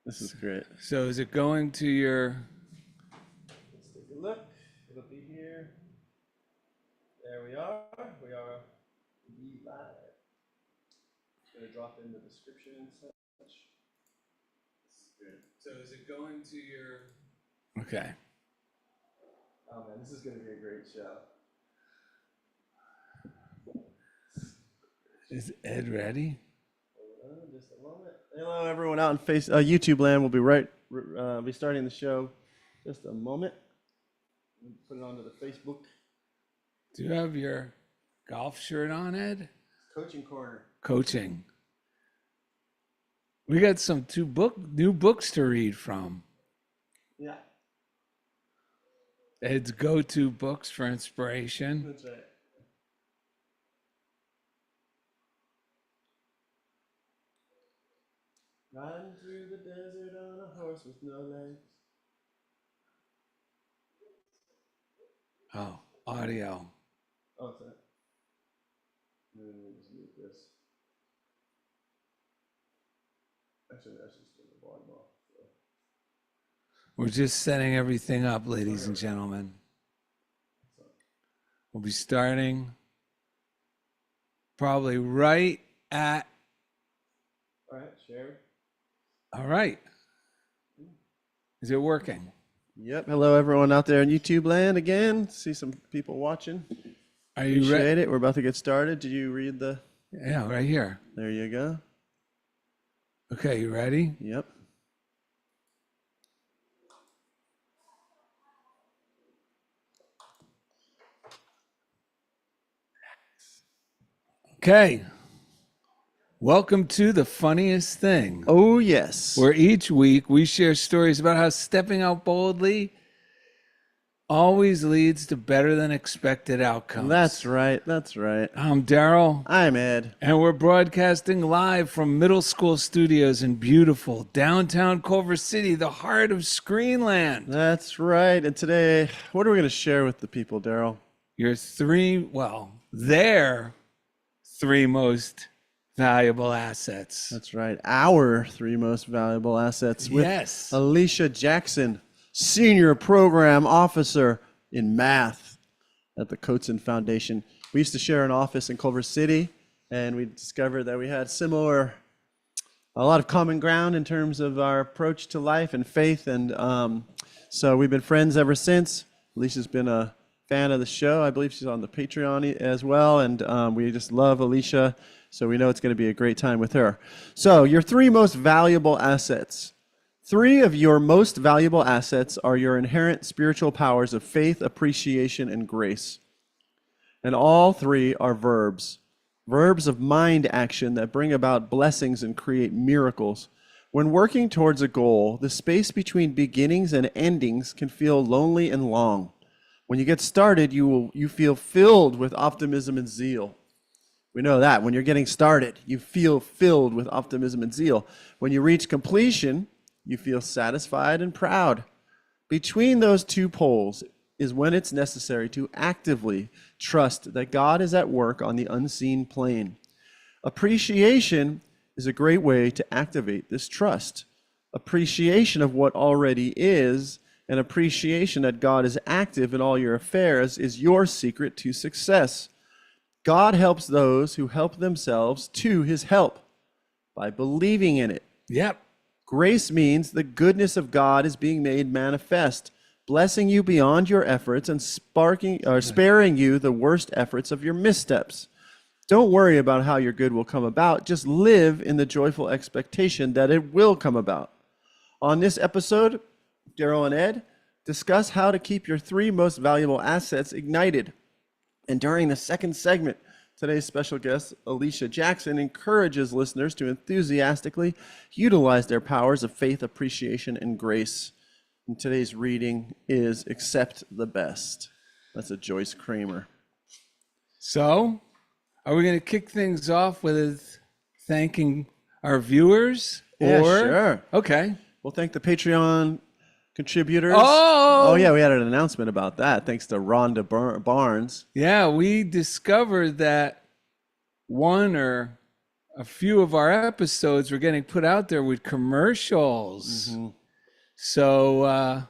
This is great. So is it going to your... Let's take a look. It'll be here. There we are. We are live. It's going to drop in the description and such. This is good. So is it going to your... Okay. Oh man, this is going to be a great show. Is Ed ready? Hold on just a moment. Hello everyone out in YouTube land. We'll be starting the show just a moment. Put it onto the Facebook. Do you have your golf shirt on, Ed? Coaching corner. Coaching. We got some new books to read from. Yeah. Ed's go-to books for inspiration. That's right. Riding through the desert on a horse with no legs. Oh, audio. Oh, sorry. Let me just mute this. Actually, that's just turn the volume off. So. We're just setting everything up, ladies and gentlemen. We'll be starting probably right at... All right, share. All right. Is it working? Yep. Hello, everyone out there in YouTube land again. See some people watching. Are you ready? Appreciate it. We're about to get started. Did you read the... Yeah, right here. There you go. Okay, you ready? Yep. Okay. Welcome to The Funniest Thing, Oh, yes. where each week we share stories about how stepping out boldly always leads to better than expected outcomes. That's right. That's right. I'm Darrell, I'm Ed. and we're broadcasting live from middle school studios in beautiful downtown Culver City, the heart of Screenland. That's right. And today, what are we going to share with the people, Darrell? Their three most valuable assets. That's right. Our three most valuable assets with Yes. Alicia Jackson, Senior Program Officer in Math at the Coates Foundation. We used to share an office in Culver City, and we discovered that we had a lot of common ground in terms of our approach to life and faith, and so we've been friends ever since. Alicia's been a fan of the show. I believe she's on the Patreon as well, and we just love Alicia, so we know it's going to be a great time with her. So your three most valuable assets. Three of your most valuable assets are your inherent spiritual powers of faith, appreciation, and grace. And all three are verbs. Verbs of mind action that bring about blessings and create miracles. When working towards a goal, the space between beginnings and endings can feel lonely and long. When you get started, you feel filled with optimism and zeal. We know that. When you're getting started, you feel filled with optimism and zeal. When you reach completion, you feel satisfied and proud. Between those two poles is when it's necessary to actively trust that God is at work on the unseen plane. Appreciation is a great way to activate this trust. Appreciation of what already is and appreciation that God is active in all your affairs is your secret to success. God helps those who help themselves to his help by believing in it. Yep. Grace means the goodness of God is being made manifest, blessing you beyond your efforts and sparing you the worst efforts of your missteps. Don't worry about how your good will come about. Just live in the joyful expectation that it will come about. On this episode, Darrell and Ed discuss how to keep your three most valuable assets ignited. And during the second segment, today's special guest, Alicia Jackson, encourages listeners to enthusiastically utilize their powers of faith, appreciation, and grace. And today's reading is Accept the Best. That's a Joyce Kramer. So, are we going to kick things off with thanking our viewers? Yeah, sure. Okay. We'll thank the Patreon contributors. Oh, yeah, we had an announcement about that, thanks to Rhonda Barnes. Yeah, we discovered that one or a few of our episodes were getting put out there with commercials. Mm-hmm. So,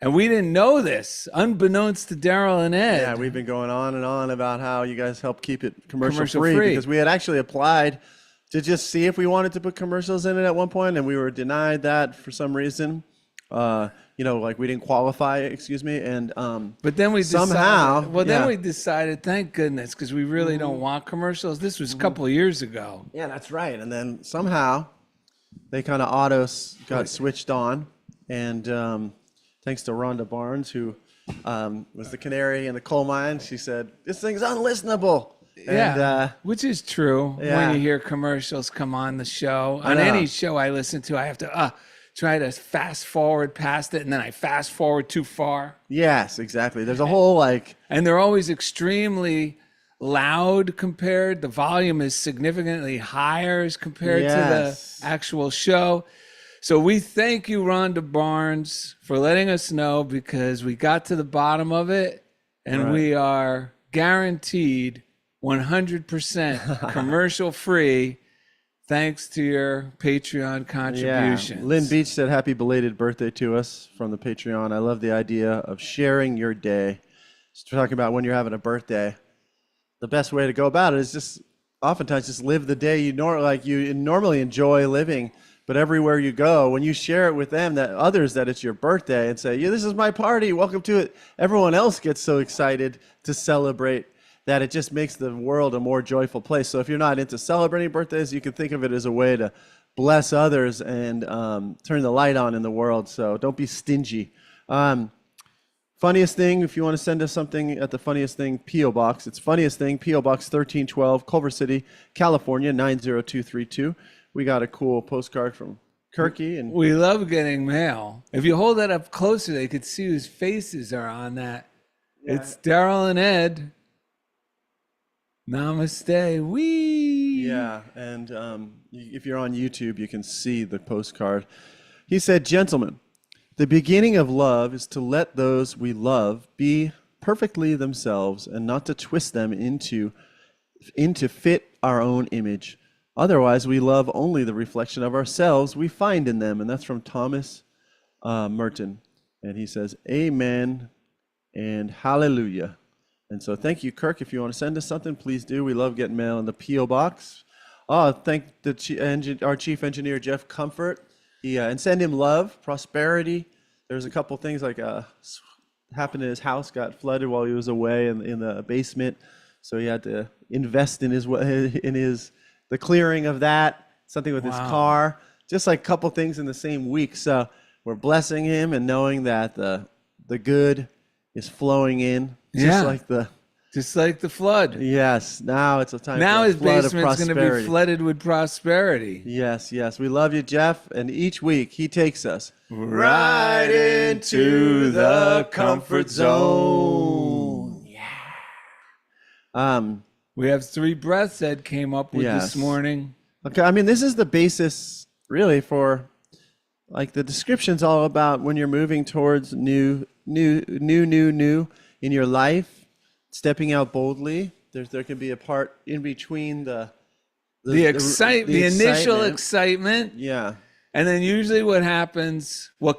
and we didn't know this, unbeknownst to Darrell and Ed. Yeah, we've been going on and on about how you guys help keep it commercial Commercial free free. because we had actually applied to just see if we wanted to put commercials in it at one point, and we were denied that for some reason. Like we didn't qualify, and But then we somehow, decided, then we decided, thank goodness, because we really don't want commercials. This was a couple of years ago. yeah, that's right. And then somehow they kind of autos got switched on, and thanks to Rhonda Barnes, who was the canary in the coal mine, she said, "This thing's unlistenable." Yeah, And, which is true. yeah. When you hear commercials come on the show, on know. any show I listen to, I have to try to fast forward past it, and then I fast forward too far. yes, exactly. There's a whole And they're always extremely loud compared. The volume is significantly higher as compared to Yes. the actual show. So we thank you, Rhonda Barnes, for letting us know, because we got to the bottom of it, and Right. we are guaranteed 100% commercial free thanks to your Patreon contributions. Yeah. Lynn Beach said, "Happy belated birthday to us from the Patreon. I love the idea of sharing your day." Just talking about when you're having a birthday, the best way to go about it is just oftentimes just live the day you normally enjoy living. But everywhere you go, when you share it with them, that it's your birthday, and say, "Yeah, this is my party. Welcome to it." Everyone else gets so excited to celebrate that it just makes the world a more joyful place. So if you're not into celebrating birthdays, you can think of it as a way to bless others and turn the light on in the world. So don't be stingy. Funniest thing, if you want to send us something at the Funniest Thing P.O. Box, it's Funniest Thing, P.O. Box 1312, Culver City, California, 90232. We got a cool postcard from Kirky. And We love getting mail. If you hold that up closer, they could see whose faces are on that. Yeah. It's Darrell and Ed. Namaste. Wee. yeah, and if you're on YouTube, you can see the postcard. He said, "Gentlemen, the beginning of love is to let those we love be perfectly themselves and not to twist them into fit our own image. Otherwise, we love only the reflection of ourselves we find in them." And that's from Thomas Merton. And he says, "Amen and hallelujah." And so thank you, Kirk. If you want to send us something, please do. We love getting mail in the P.O. Box. Thank our chief engineer, Jeff Comfort. And send him love, prosperity. There's a couple things happened in his house, got flooded while he was away in the basement. So he had to invest in the clearing of that, something with his car. Just like a couple things in the same week. So we're blessing him and knowing that the good is flowing in. Just like the flood. Yes. Now it's a time Now for a his flood of basement's going to be prosperity. flooded with prosperity. Yes, yes. We love you, Jeff. And each week he takes us Right into the comfort zone. We have 3 breaths Ed came up with Yes. this morning. Okay, I mean, this is the basis really for, the description's all about when you're moving towards new in your life, stepping out boldly. There can be a part in between the initial excitement. Yeah. And then usually what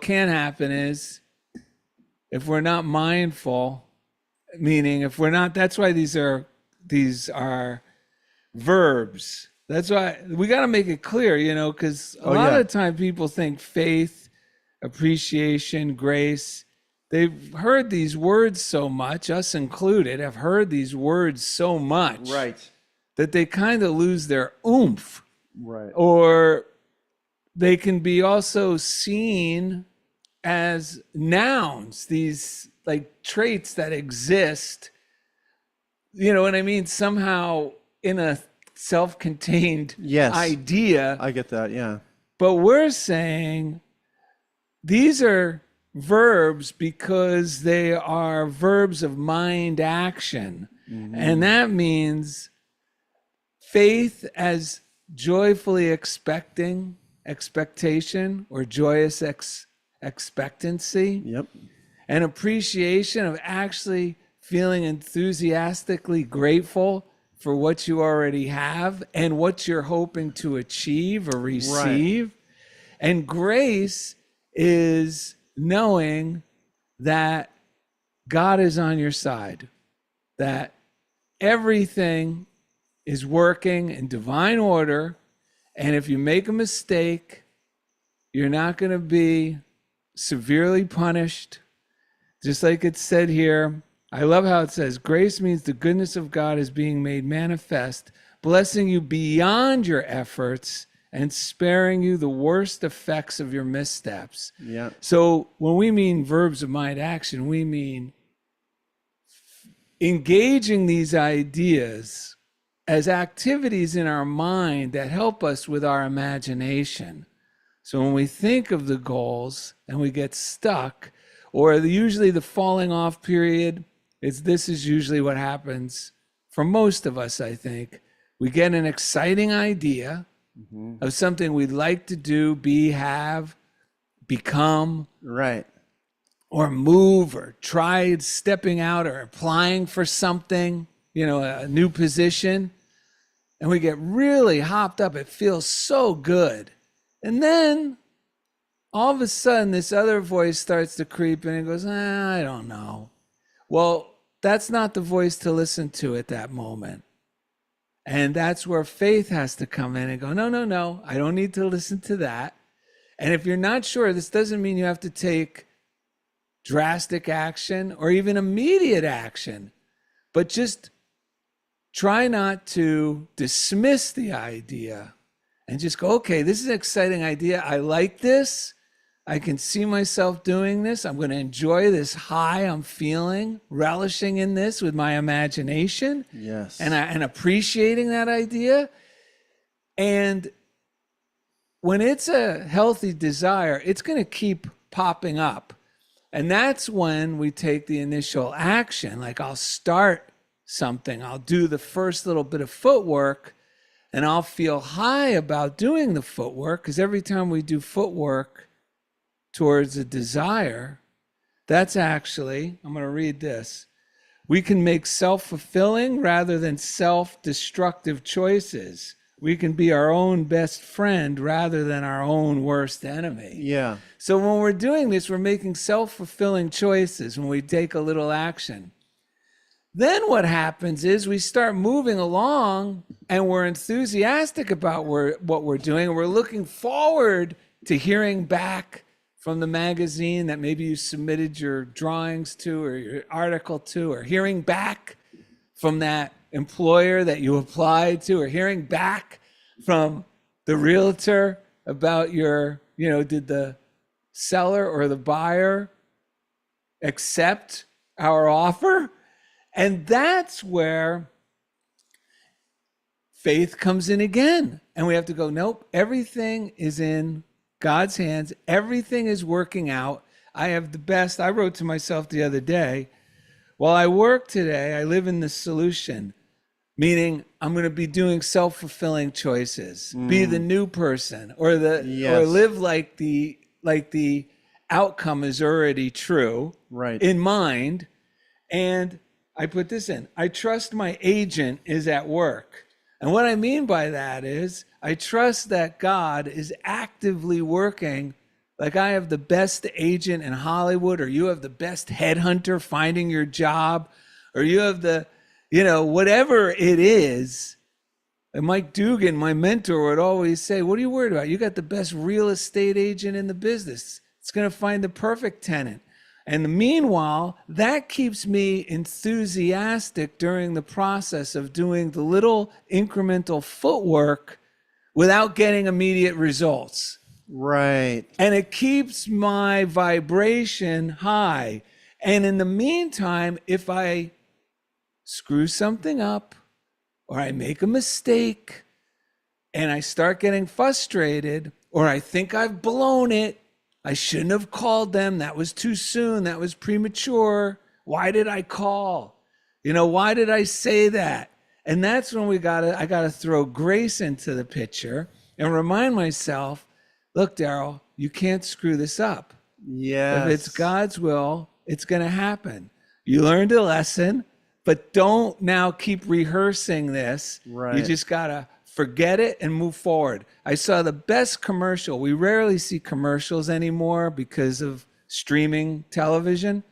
can happen is, if we're not mindful, meaning if we're not, that's why these are verbs. That's why we got to make it clear, because a lot of the time people think faith, appreciation, grace. They've heard these words so much, us included, have heard these words so much, Right. that they kind of lose their oomph. Right. Or they can be also seen as nouns, these traits that exist, you know what I mean? Somehow in a self-contained idea. I get that, yeah. But we're saying these are verbs because they are verbs of mind action. Mm-hmm. And that means faith as joyfully expectation or joyous expectancy. Yep. And appreciation of actually feeling enthusiastically grateful for what you already have and what you're hoping to achieve or receive. And grace is knowing that God is on your side, that everything is working in divine order. And if you make a mistake, you're not going to be severely punished. Just like it said here, I love how it says, grace means the goodness of God is being made manifest, blessing you beyond your efforts and sparing you the worst effects of your missteps. Yeah. So when we mean verbs of mind action, we mean engaging these ideas as activities in our mind that help us with our imagination. So when we think of the goals and we get stuck, or usually the falling off period, this is usually what happens for most of us, I think. We get an exciting idea of something we'd like to do, be, have, become. Right. Or move or try stepping out or applying for something, a new position. And we get really hopped up. It feels so good. And then all of a sudden, this other voice starts to creep in and goes, I don't know. Well, that's not the voice to listen to at that moment. And that's where faith has to come in and go, no, I don't need to listen to that. And if you're not sure, this doesn't mean you have to take drastic action or even immediate action, but just try not to dismiss the idea and just go, okay, this is an exciting idea. I like this. I can see myself doing this. I'm going to enjoy this high I'm feeling, relishing in this with my imagination. Yes. And appreciating that idea. And when it's a healthy desire, it's going to keep popping up. And that's when we take the initial action. Like I'll start something. I'll do the first little bit of footwork and I'll feel high about doing the footwork, because every time we do footwork towards a desire, that's actually, I'm going to read this. We can make self-fulfilling rather than self-destructive choices. We can be our own best friend rather than our own worst enemy. Yeah. So when we're doing this, we're making self-fulfilling choices when we take a little action. Then what happens is we start moving along and we're enthusiastic about what we're doing. And we're looking forward to hearing back from the magazine that maybe you submitted your drawings to or your article to, or hearing back from that employer that you applied to, or hearing back from the realtor about your, did the seller or the buyer accept our offer? And that's where faith comes in again. And we have to go, nope, everything is in God's hands. Everything is working out. I have the best. I wrote to myself the other day, while I work today, I live in the solution. Meaning I'm going to be doing self-fulfilling choices, be the new person, or or live like the outcome is already true, right, in mind. And I put this in. I trust my agent is at work. And what I mean by that is I trust that God is actively working. Like I have the best agent in Hollywood, or you have the best headhunter finding your job, or you have the whatever it is. And Mike Dugan, my mentor, would always say, what are you worried about? You got the best real estate agent in the business. It's going to find the perfect tenant. And meanwhile, that keeps me enthusiastic during the process of doing the little incremental footwork without getting immediate results. Right. And it keeps my vibration high. And in the meantime, if I screw something up, or I make a mistake, and I start getting frustrated, or I think I've blown it, I shouldn't have called them, that was too soon, that was premature, why did I call? Why did I say that? And that's when I gotta throw grace into the picture and remind myself, look, Darrell, you can't screw this up. Yes. If it's God's will, it's gonna happen. You learned a lesson. but don't now keep rehearsing this. Right. You just got to forget it and move forward. I saw the best commercial. We rarely see commercials anymore because of streaming television.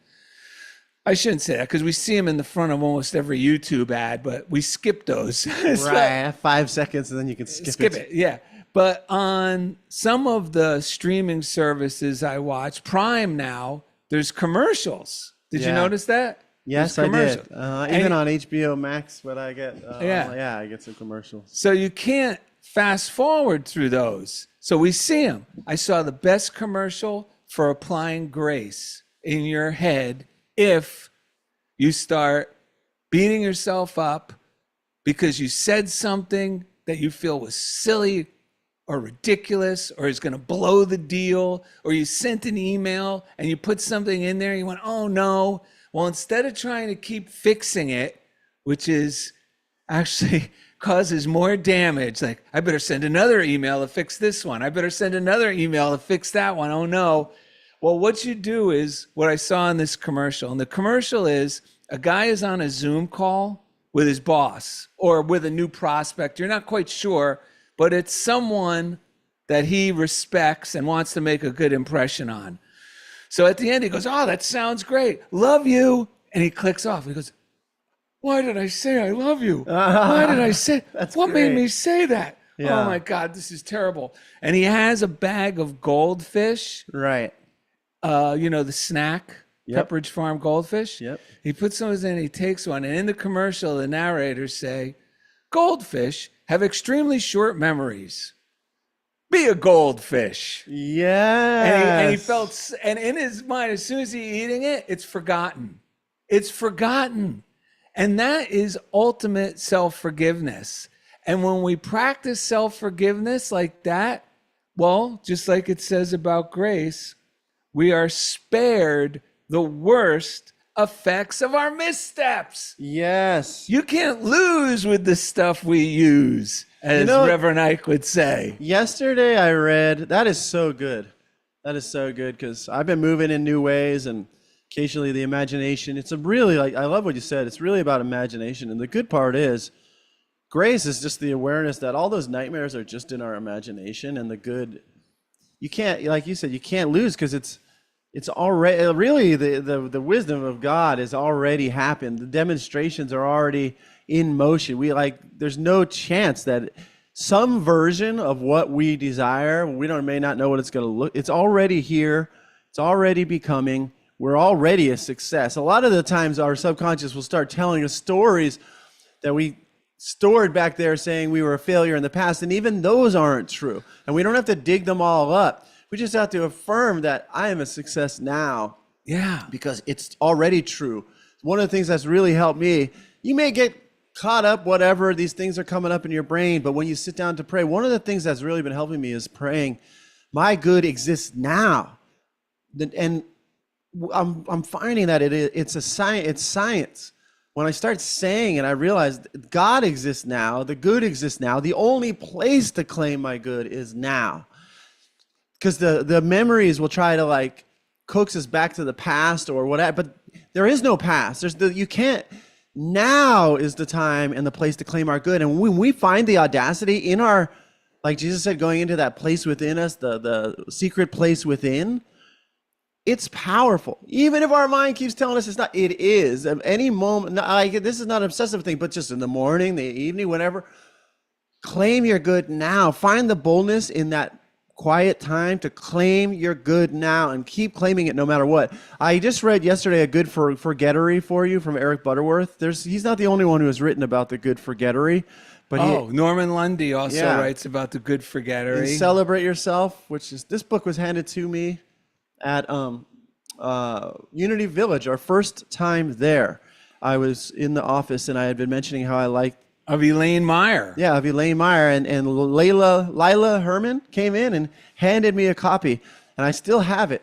I shouldn't say that because we see them in the front of almost every YouTube ad, but we skip those. Right, 5 seconds and then you can skip it. Yeah. But on some of the streaming services I watch, Prime now, there's commercials. Did you notice that? Yes, I did. Even on HBO Max, what I get, I get some commercials. So you can't fast forward through those. So we see them. I saw the best commercial for applying grace in your head if you start beating yourself up because you said something that you feel was silly or ridiculous or is going to blow the deal, or you sent an email and you put something in there and you went, oh no. Well, instead of trying to keep fixing it, which is actually causes more damage, like I better send another email to fix this one. I better send another email to fix that one. Oh no. Well, what you do is what I saw in this commercial. And the commercial is a guy is on a Zoom call with his boss or with a new prospect. You're not quite sure, but it's someone that he respects and wants to make a good impression on. So at the end, he goes, oh, that sounds great. Love you. And he clicks off. He goes, why did I say I love you? Why did I say, what made me say that? Yeah. Oh my God, this is terrible. And he has a bag of goldfish. Right. The snack, Pepperidge Farm goldfish. Yep. He puts those in, he takes one. And in the commercial, the narrators say, goldfish have extremely short memories. Be a goldfish. Yeah. And he felt, and in his mind, as soon as he's eating it, it's forgotten. It's forgotten. And that is ultimate self-forgiveness. And when we practice self-forgiveness like that, well, just like it says about grace, we are spared the worst effects of our missteps. Yes. You can't lose with the stuff we use, as Reverend Ike would say. Yesterday I read, that is so good. That is so good because I've been moving in new ways and occasionally the imagination. It's a really, I love what you said. It's really about imagination. And the good part is, grace is just the awareness that all those nightmares are just in our imagination, and the good, you can't, like you said, you can't lose because it's already, really the wisdom of God has already happened. The demonstrations are already in motion. There's no chance that some version of what we desire, we may not know what it's going to look, it's already here. It's already becoming. We're already a success. A lot of the times our subconscious will start telling us stories that we stored back there saying we were a failure in the past, and even those aren't true. And we don't have to dig them all up. We just have to affirm that I am a success now. Yeah. Because it's already true. One of the things that's really helped me, you may get caught up, whatever, these things are coming up in your brain, but when you sit down to pray, one of the things that's really been helping me is praying, my good exists now. And I'm finding that it's science. When I start saying it, I realize God exists now, the good exists now. The only place to claim my good is now. Because the memories will try to coax us back to the past or whatever, but there is no past. You can't. Now is the time and the place to claim our good. And when we find the audacity in our, like Jesus said, going into that place within us, the secret place within, it's powerful. Even if our mind keeps telling us it's not, it is. At any moment, this is not an obsessive thing, but just in the morning, the evening, whenever, claim your good now. Find the boldness in that quiet time to claim your good now and keep claiming it no matter what. I just read yesterday a good forgettery for you from Eric Butterworth. He's not the only one who has written about the good forgettery. But Norman Lundy also writes about the good forgettery. Celebrate Yourself, this book was handed to me at Unity Village, our first time there. I was in the office and I had been mentioning how I liked of Elaine Meyer. Yeah, of Elaine Meyer. And Lila Herman came in and handed me a copy. And I still have it.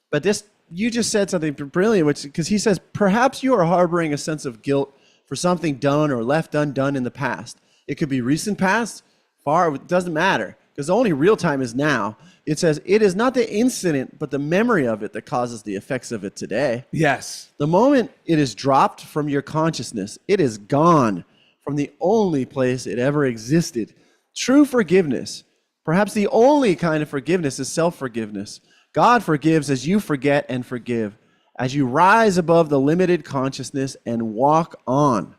But you just said something brilliant, because he says, perhaps you are harboring a sense of guilt for something done or left undone in the past. It could be recent past, far, it doesn't matter. because the only real time is now. It says, it is not the incident, but the memory of it that causes the effects of it today. Yes. The moment it is dropped from your consciousness, it is gone from the only place it ever existed. True forgiveness, perhaps the only kind of forgiveness, is self-forgiveness. God forgives as you forget and forgive, as you rise above the limited consciousness and walk on.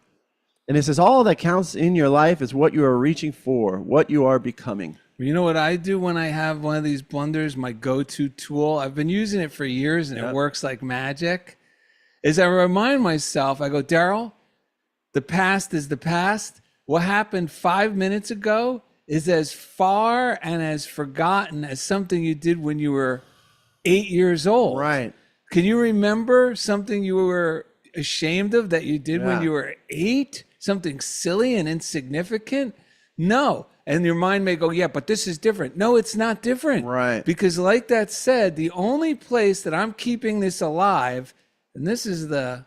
And it says all that counts in your life is what you are reaching for, what you are becoming. You know what I do when I have one of these blunders, my go-to tool? I've been using it for years and it works like magic. Is I remind myself, I go, Darrell, the past is the past. What happened 5 minutes ago is as far and as forgotten as something you did when you were 8 years old. Right. Can you remember something you were ashamed of that you did when you were 8? Something silly and insignificant? No. And your mind may go, yeah, but this is different. No, it's not different. Right. Because like that said, the only place that I'm keeping this alive, and this is the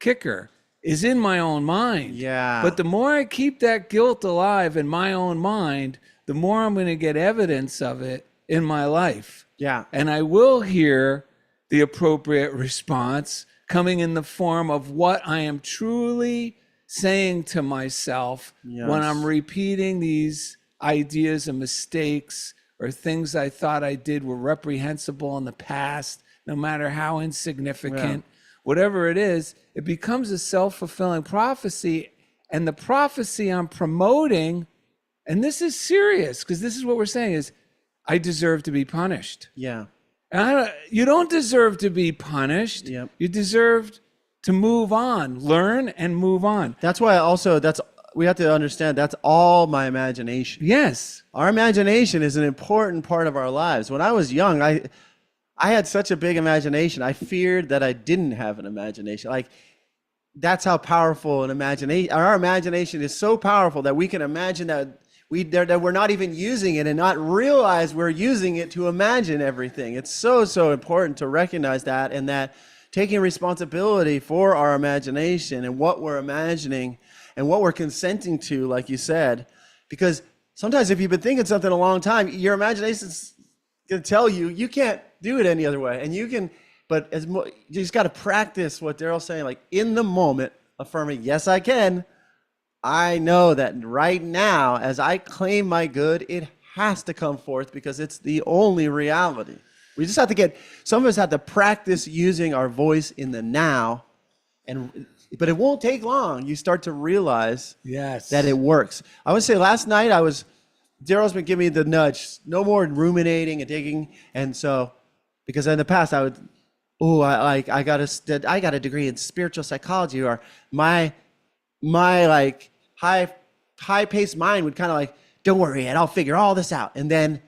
kicker, is in my own mind. Yeah. But the more I keep that guilt alive in my own mind, the more I'm going to get evidence of it in my life. Yeah. And I will hear the appropriate response coming in the form of what I am truly saying to myself when I'm repeating these ideas and mistakes or things I thought I did were reprehensible in the past, no matter how insignificant, whatever it is, it becomes a self-fulfilling prophecy. And the prophecy I'm promoting, and this is serious, because this is what we're saying is, I deserve to be punished. Yeah. And you don't deserve to be punished. Yep. You deserve to move on, learn and move on. That's why also we have to understand that's all my imagination. Yes. Our imagination is an important part of our lives. When I was young, I had such a big imagination. I feared that I didn't have an imagination. Like, that's how powerful an imagination. Our imagination is so powerful that we can imagine that we're not even using it and not realize we're using it to imagine everything. It's so important to recognize that, and that taking responsibility for our imagination and what we're imagining and what we're consenting to, like you said, because sometimes if you've been thinking something a long time, your imagination's going to tell you you can't do it any other way. And you can, but you just got to practice what Darrell's saying, like in the moment, affirming, yes, I can. I know that right now, as I claim my good, it has to come forth because it's the only reality. We just have to some of us have to practice using our voice in the now, but it won't take long. You start to realize that it works. I would say last night Darrell's been giving me the nudge, no more ruminating and digging. And so, because in the past I got a degree in spiritual psychology, or my like high-paced mind would kind of like, don't worry, Ed, I'll figure all this out. And then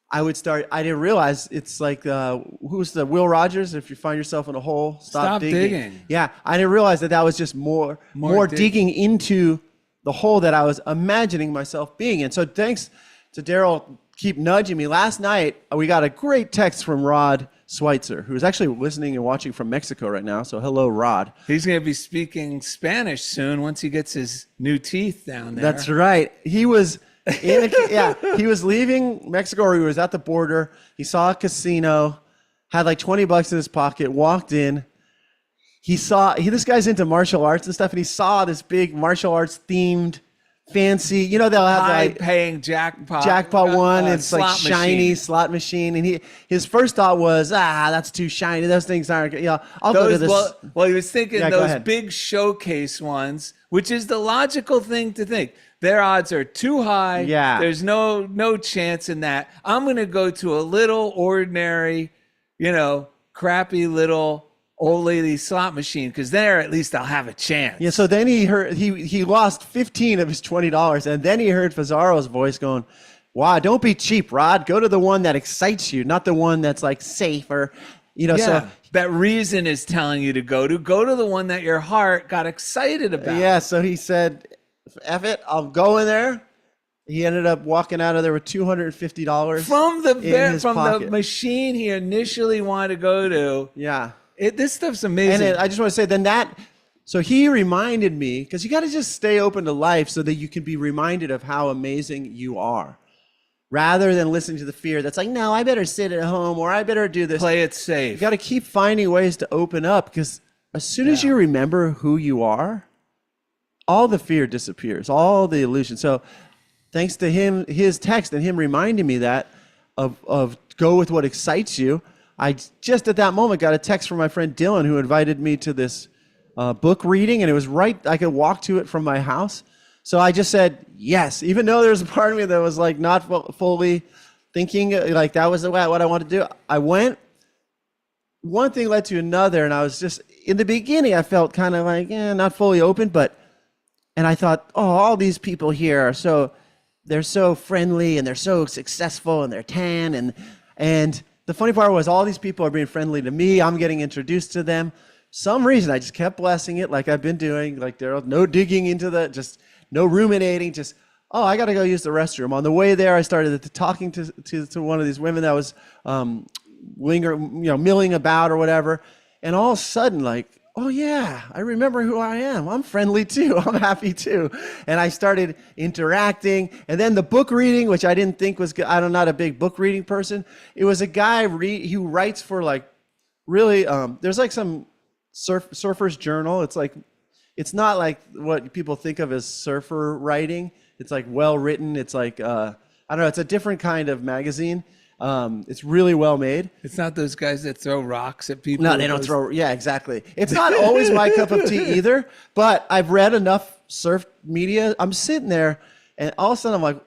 I didn't realize it's like, who's the Will Rogers? If you find yourself in a hole, stop digging. Yeah, I didn't realize that was just more digging into the hole that I was imagining myself being in. So thanks to Darrell, keep nudging me. Last night, we got a great text from Rod Schweitzer, who's actually listening and watching from Mexico right now. So hello, Rod. He's going to be speaking Spanish soon once he gets his new teeth down there. That's right. He was he was leaving Mexico, or he was at the border. He saw a casino, had like $20 in his pocket, walked in. This guy's into martial arts and stuff, and he saw this big martial arts themed fancy, they'll have high-paying jackpot one. It's like shiny slot machine, and his first thought was, that's too shiny. Those things aren't. I'll go to this. Well, he was thinking those big showcase ones, which is the logical thing to think. Their odds are too high. Yeah. There's no chance in that. I'm going to go to a little ordinary, crappy little old lady slot machine, because there at least I'll have a chance. Yeah, so then he heard he lost 15 of his $20, and then he heard Fazzaro's voice going, wow, don't be cheap, Rod. Go to the one that excites you, not the one that's like safe or so that reason is telling you to go to the one that your heart got excited about. Yeah, so he said, F it, I'll go in there. He ended up walking out of there with $250 from the machine he initially wanted to go to. Yeah. This stuff's amazing. And I just want to say so he reminded me, because you got to just stay open to life so that you can be reminded of how amazing you are. rather than listening to the fear that's like, no, I better sit at home or I better do this. Play it You safe. got to keep finding ways to open up, because as soon as you remember who you are, all the fear disappears, all the illusion. So thanks to him, his text and him reminding me that of go with what excites you, I just at that moment got a text from my friend Dylan, who invited me to this book reading, and it was right, I could walk to it from my house. So I just said yes, even though there's a part of me that was like not fully thinking like that was what I wanted to do. I went. One thing led to another, and I was just, in the beginning, I felt kind of like, not fully open, and I thought, oh, all these people here they're so friendly, and they're so successful, and they're tan, and the funny part was all these people are being friendly to me. I'm getting introduced to them. Some reason I just kept blessing it like I've been doing, like Darrell, no digging into just no ruminating, just, oh, I got to go use the restroom. On the way there, I started talking to one of these women that was milling about or whatever. And all of a sudden, like, oh yeah, I remember who I am. I'm friendly too. I'm happy too. And I started interacting. And then the book reading, which I didn't think was good. I'm not a big book reading person. It was a guy who writes for like really, there's like some surfer's journal. It's not like what people think of as surfer writing. It's like well written. It's like, I don't know, it's a different kind of magazine. It's really well made. It's not those guys that throw rocks at people. No, they don't throw. Yeah, exactly. It's not always my cup of tea either, but I've read enough surf media. I'm sitting there, and all of a sudden I'm like,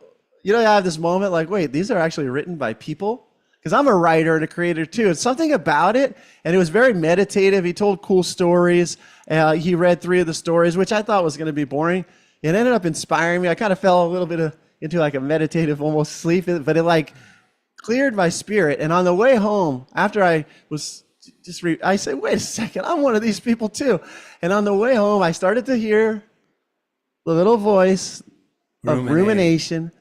I have this moment like, wait, these are actually written by people? Because I'm a writer and a creator too. It's something about it, and it was very meditative. He told cool stories. He read 3 of the stories, which I thought was going to be boring. It ended up inspiring me. I kind of fell a little bit into like a meditative, almost sleep, but it like cleared my spirit. And on the way home, after I was I said, wait a second, I'm one of these people too. And on the way home, I started to hear the little voice of rumination.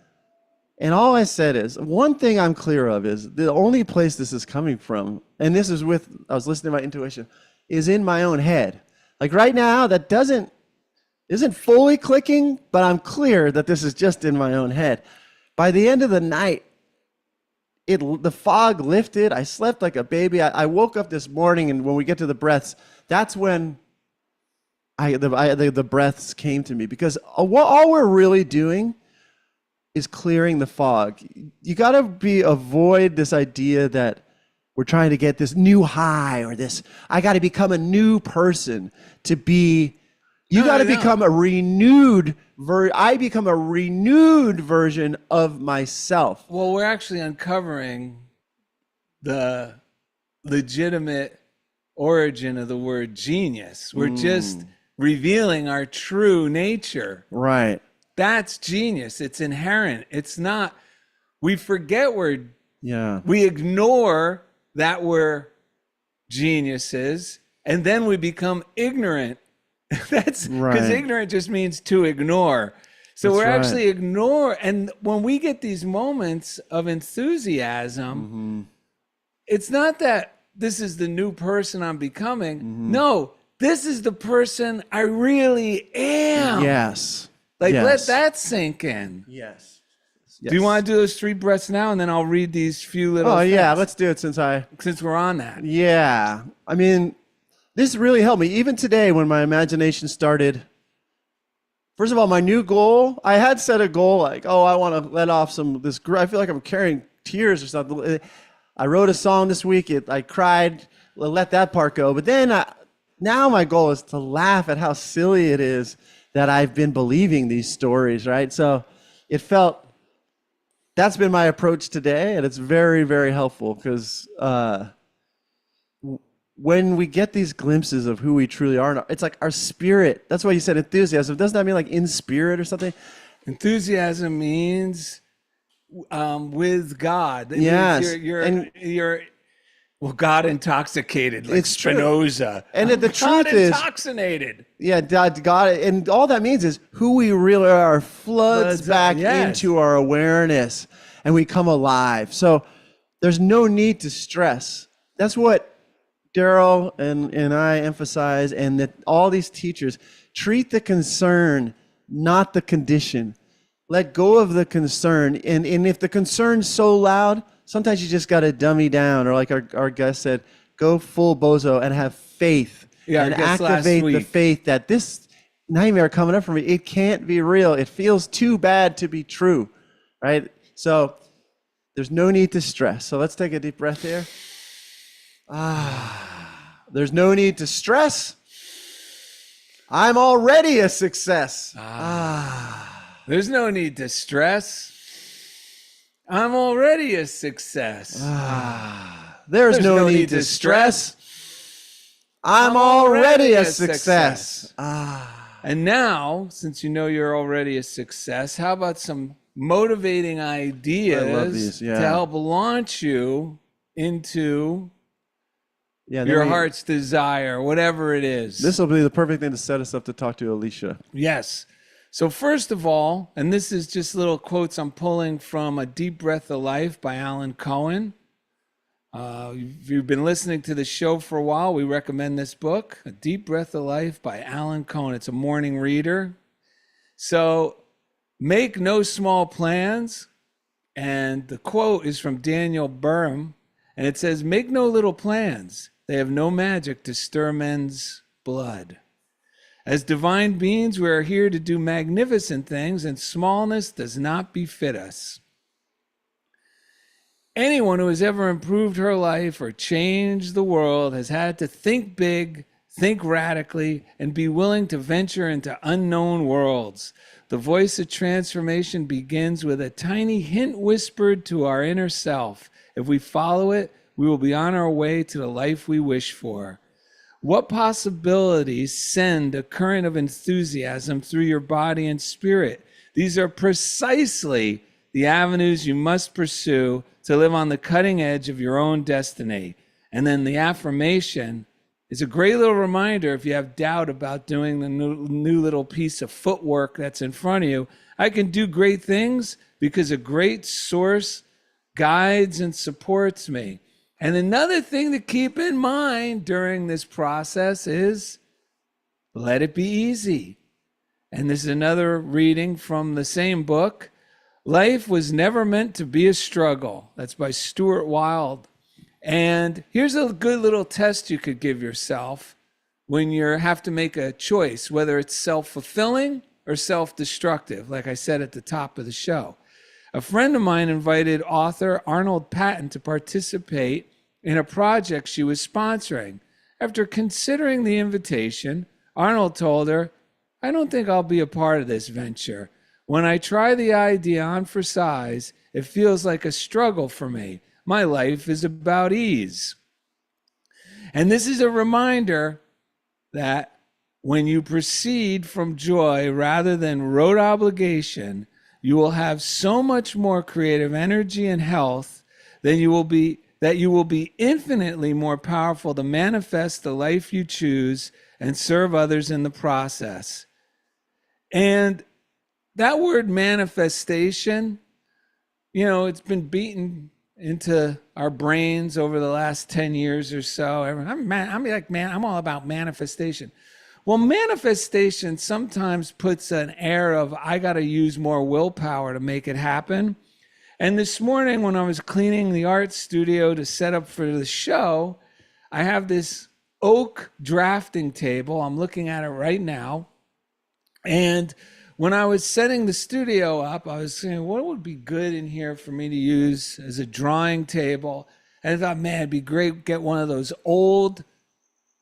And all I said is, one thing I'm clear of is the only place this is coming from, and this is I was listening to my intuition, is in my own head. Like right now, that isn't fully clicking, but I'm clear that this is just in my own head. By the end of the night, the fog lifted. I slept like a baby. I woke up this morning, and when we get to the breaths, that's when the breaths came to me. Because all we're really doing is clearing the fog. You got to avoid this idea that we're trying to get this new high or this, I got to become a new person to be. You got to become a renewed I become a renewed version of myself. Well, we're actually uncovering the legitimate origin of the word genius. We're just revealing our true nature. Right. That's genius. It's inherent. It's not, we forget we ignore that we're geniuses, and then we become ignorant. That's because ignorant just means to ignore. So we're actually ignore. And when we get these moments of enthusiasm, it's not that this is the new person I'm becoming. No, this is the person I really am. Yes. Let that sink in. Yes. Do you want to do those 3 breaths now, and then I'll read these few little things? Yeah, let's do it since we're on that. Yeah. I mean, this really helped me. Even today when my imagination started, first of all, my new goal, I had set a goal like, I want to let off I feel like I'm carrying tears or something. I wrote a song this week. I cried, let that part go. But then now my goal is to laugh at how silly it is that I've been believing these stories, right? So that's been my approach today, and it's very, very helpful because when we get these glimpses of who we truly are, it's like our spirit. That's why you said enthusiasm. Doesn't that mean like in spirit or something? Enthusiasm means with God. Yes. You're God intoxicated, like Spinoza. And the truth God is, intoxicated. Yeah, God, and all that means is who we really are floods back into our awareness, and we come alive. So there's no need to stress. That's what Darrell and I emphasize, and that all these teachers treat the concern, not the condition. let go of the concern. And if the concern's so loud, sometimes you just got to dummy down. Or like our guest said, go full bozo and have faith. Yeah, and our guest last activate the week. faith that this nightmare coming up for me, it can't be real. It feels too bad to be true, right? So there's no need to stress. So let's take a deep breath here. There's no need to stress. I'm already a success. There's no need to stress. I'm already a success. There's no need to stress. I'm already a success. And now, since you know you're already a success, how about some motivating ideas yeah. to help launch you into Yeah, your heart's desire, whatever it is. This will be the perfect thing to set us up to talk to Alicia. Yes. So first of all, and this is just little quotes I'm pulling from A Deep Breath of Life by Alan Cohen. If you've been listening to the show for a while, we recommend this book, A Deep Breath of Life by Alan Cohen. It's a morning reader. So make no small plans. And the quote is from Daniel Burham. And it says, make no little plans. They have no magic to stir men's blood. As divine beings, we are here to do magnificent things, and smallness does not befit us. Anyone who has ever improved her life or changed the world has had to think big, think radically, and be willing to venture into unknown worlds. The voice of transformation begins with a tiny hint whispered to our inner self. If we follow it, we will be on our way to the life we wish for. What possibilities send a current of enthusiasm through your body and spirit? These are precisely the avenues you must pursue to live on the cutting edge of your own destiny. And then the affirmation is a great little reminder if you have doubt about doing the new little piece of footwork that's in front of you. I can do great things because a great source guides and supports me. And another thing to keep in mind during this process is let it be easy. And this is another reading from the same book. Life was never meant to be a struggle. That's by Stuart Wilde. And here's a good little test you could give yourself when you have to make a choice, whether it's self-fulfilling or self-destructive, like I said at the top of the show. A friend of mine invited author Arnold Patton to participate in a project she was sponsoring. After considering the invitation, Arnold told her, I don't think I'll be a part of this venture. When I try the idea on for size, it feels like a struggle for me. My life is about ease. And this is a reminder that when you proceed from joy rather than rote obligation, you will have so much more creative energy and health that you will be infinitely more powerful to manifest the life you choose and serve others in the process. And that word manifestation, it's been beaten into our brains over the last 10 years or so. I'm all about manifestation. Well, manifestation sometimes puts an air of, I got to use more willpower to make it happen. And this morning when I was cleaning the art studio to set up for the show, I have this oak drafting table. I'm looking at it right now. And when I was setting the studio up, I was saying, what would be good in here for me to use as a drawing table? And I thought, man, it'd be great to get one of those old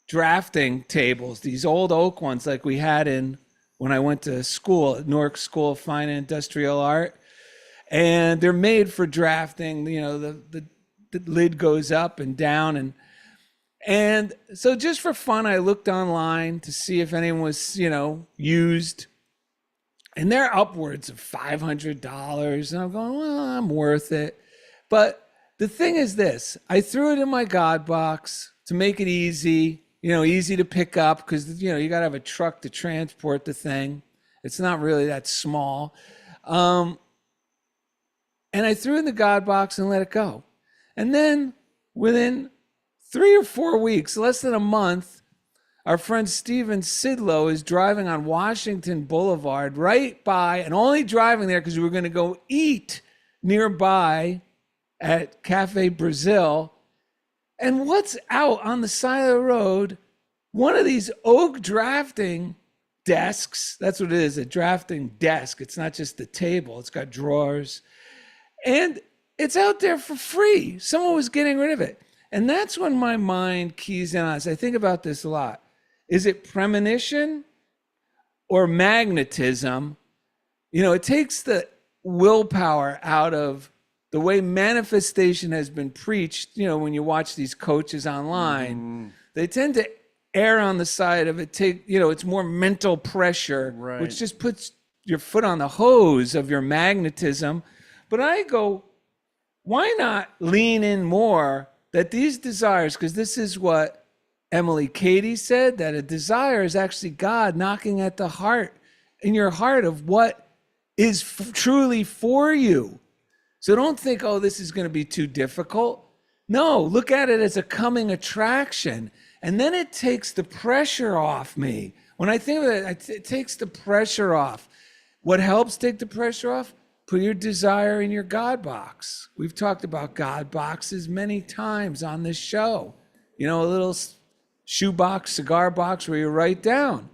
drafting tables, these old oak ones like we had when I went to school at Newark School of Fine and Industrial Art. And they're made for drafting. The lid goes up and down. And so just for fun, I looked online to see if anyone was, used. And they're upwards of $500. And I'm going, well, I'm worth it. But the thing is this, I threw it in my God box to make it easy, easy to pick up because, you got to have a truck to transport the thing. It's not really that small. And I threw it in the God box and let it go. And then within 3 or 4 weeks, less than a month, our friend Steven Sidlow is driving on Washington Boulevard right by, and only driving there because we were going to go eat nearby at Cafe Brazil. And what's out on the side of the road? One of these oak drafting desks. That's what it is, a drafting desk. It's not just the table. It's got drawers. And it's out there for free. Someone was getting rid of it. And that's when my mind keys in on this. I think about this a lot. Is it premonition or magnetism? You know, it takes the willpower out of the way manifestation has been preached. You know, when you watch these coaches online, they tend to err on the side of it's more mental pressure, right, which just puts your foot on the hose of your magnetism. But I go, why not lean in more that these desires, because this is what Emily Cady said, that a desire is actually God knocking at the heart, in your heart, of what is truly for you. So don't think, oh, this is going to be too difficult. No, look at it as a coming attraction. And then it takes the pressure off me. When I think of it, it takes the pressure off. What helps take the pressure off? Put your desire in your God box. We've talked about God boxes many times on this show. You know, a little shoebox, cigar box where you write down.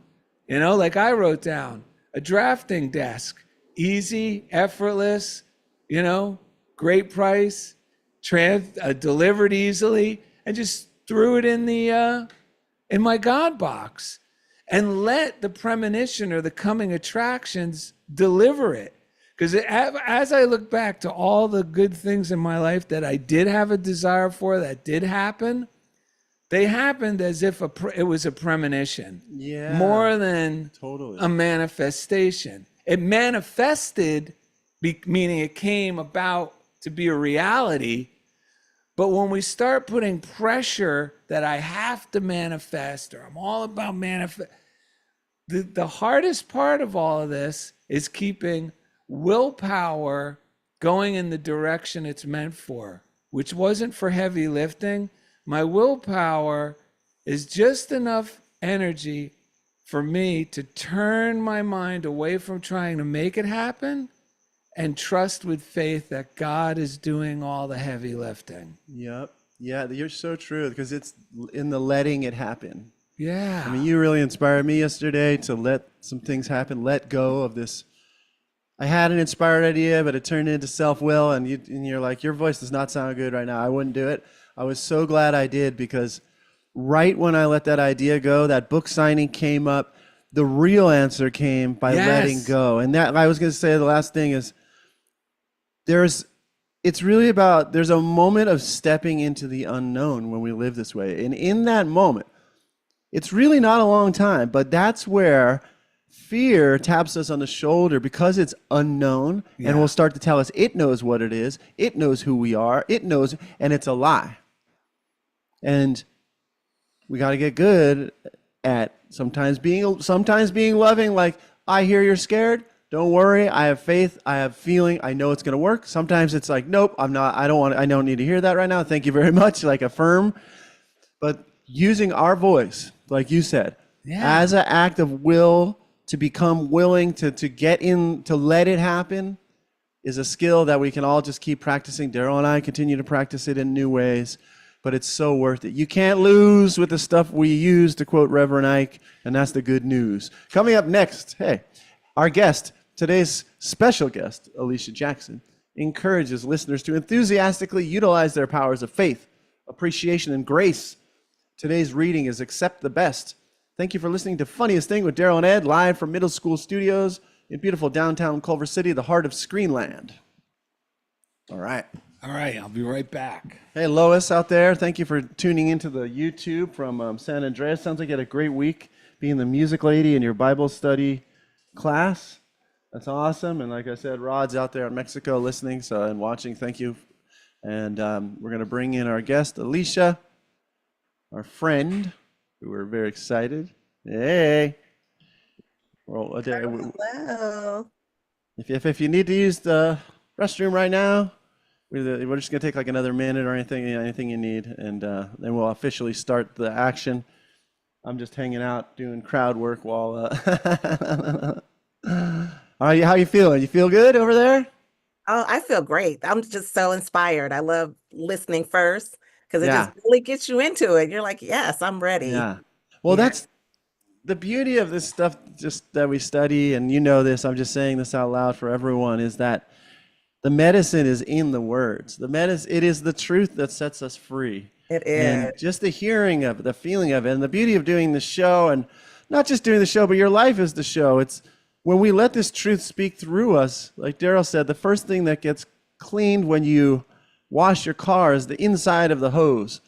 You know, like I wrote down, a drafting desk. Easy, effortless, you know, great price, delivered easily, and just threw it in in my God box. And let the premonition or the coming attractions deliver it. Because as I look back to all the good things in my life that I did have a desire for, that did happen, they happened as if it was a premonition, more than a manifestation. It manifested, meaning it came about to be a reality. But when we start putting pressure that I have to manifest, or I'm all about manifest, the hardest part of all of this is keeping willpower going in the direction it's meant for, which wasn't for heavy lifting. My willpower is just enough energy for me to turn my mind away from trying to make it happen and trust with faith that God is doing all the heavy lifting. Yep. Yeah, you're so true, because it's in the letting it happen. Yeah. I mean, you really inspired me yesterday to let some things happen, let go of this. I had an inspired idea, but it turned into self-will, and you're like, your voice does not sound good right now. I wouldn't do it. I was so glad I did, because right when I let that idea go, that book signing came up. The real answer came by letting go. And that, I was going to say, the last thing is, it's really about, there's a moment of stepping into the unknown when we live this way. And in that moment, it's really not a long time, but that's where fear taps us on the shoulder, because it's unknown, and will start to tell us it knows what it is, it knows who we are, it knows, and it's a lie. And we got to get good at sometimes being loving, like, I hear you're scared. Don't worry, I have faith, I have feeling, I know it's going to work. Sometimes it's like, nope, I don't need to hear that right now. Thank you very much, like affirm. But using our voice, like you said, as an act of will to become willing to get in, to let it happen, is a skill that we can all just keep practicing. Darrell and I continue to practice it in new ways, but it's so worth it. You can't lose with the stuff we use, to quote Reverend Ike, and that's the good news. Coming up next, our guest, today's special guest, Alicia Jackson, encourages listeners to enthusiastically utilize their powers of faith, appreciation, and grace. Today's reading is Accept the Best. Thank you for listening to Funniest Thing with Darrell and Ed, live from Middle School Studios in beautiful downtown Culver City, the heart of Screenland. All right. I'll be right back. Hey, Lois out there, thank you for tuning into the YouTube from San Andreas. Sounds like you had a great week being the music lady in your Bible study class. That's awesome. And like I said, Rod's out there in Mexico listening and watching. Thank you. And we're going to bring in our guest, Alicia, our friend, who we're very excited. Hey. Well, Hello. If you need to use the restroom right now, we're just going to take like another minute or anything you need, and then we'll officially start the action. I'm just hanging out doing crowd work while. How you feeling? You feel good over there? Oh, I feel great. I'm just so inspired. I love listening first because it just Yeah, really gets you into it. You're like, yes, I'm ready. yeah. Well, Yeah, that's the beauty of this stuff just that we study, and you know this, I'm just saying this out loud for everyone, is that the medicine is in the words. It is the truth that sets us free. it And is. just the hearing of it, the feeling of it, and the beauty of doing the show, and not just doing the show, but your life is the show. It's when we let this truth speak through us, like Darrell said, the first thing that gets cleaned when you wash your car is the inside of the hose.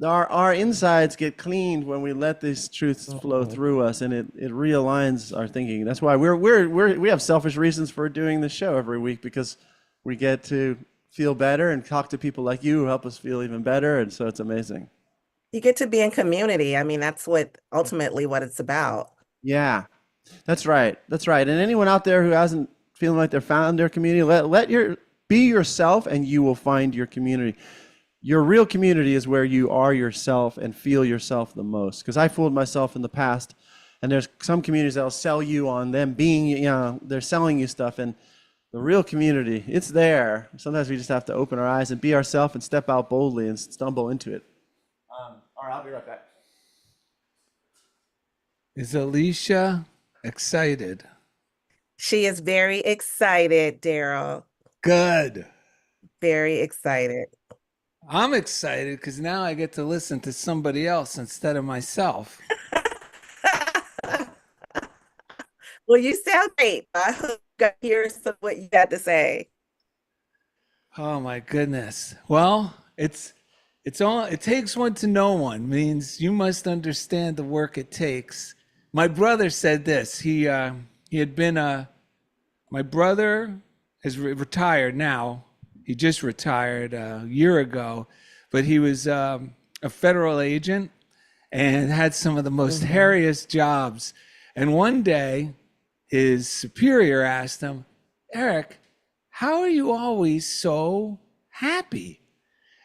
Our insides get cleaned when we let these truths flow through us, and it realigns our thinking. That's why we have selfish reasons for doing the show every week, because we get to feel better and talk to people like you who help us feel even better, and so it's amazing. You get to be in community. I mean, that's ultimately what it's about. Yeah, that's right. That's right. And anyone out there who hasn't feeling like they're found their community, be yourself, and you will find your community. Your real community is where you are yourself and feel yourself the most. Because I fooled myself in the past, and there's some communities that'll sell you on them being, they're selling you stuff. And the real community, it's there. Sometimes we just have to open our eyes and be ourselves and step out boldly and stumble into it. All right, I'll be right back. Is Alicia excited? She is very excited, Darrell. Good. Very excited. I'm excited because now I get to listen to somebody else instead of myself. Well, you sound great. I hope you hear some what you got to say. Oh my goodness. Well, it takes one to know one means you must understand the work it takes. My brother said this. He had been my brother is retired now. He just retired a year ago, but he was a federal agent and had some of the most hairiest jobs. And one day, his superior asked him, "Eric, how are you always so happy?"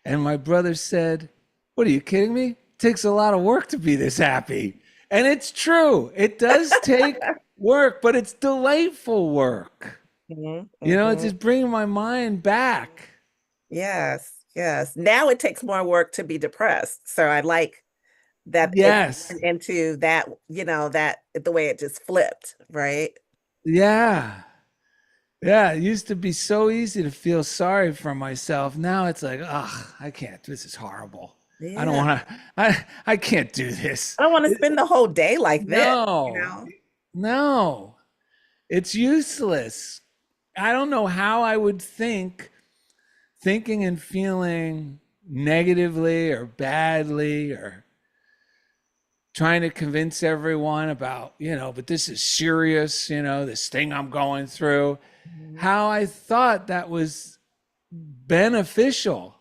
And my brother said, "What, are you kidding me? It takes a lot of work to be this happy." And it's true. It does take work, but it's delightful work. It's just bringing my mind back. Yes, yes. Now it takes more work to be depressed. So I like that Yes. it's into that, that the way it just flipped, right? Yeah. Yeah. It used to be so easy to feel sorry for myself. Now it's like, ugh, I can't. This is horrible. I don't want to, I can't do this. I don't want to spend the whole day like that, No, it's useless. I don't know how I would thinking and feeling negatively or badly or trying to convince everyone about, but this is serious, this thing I'm going through, how I thought that was beneficial.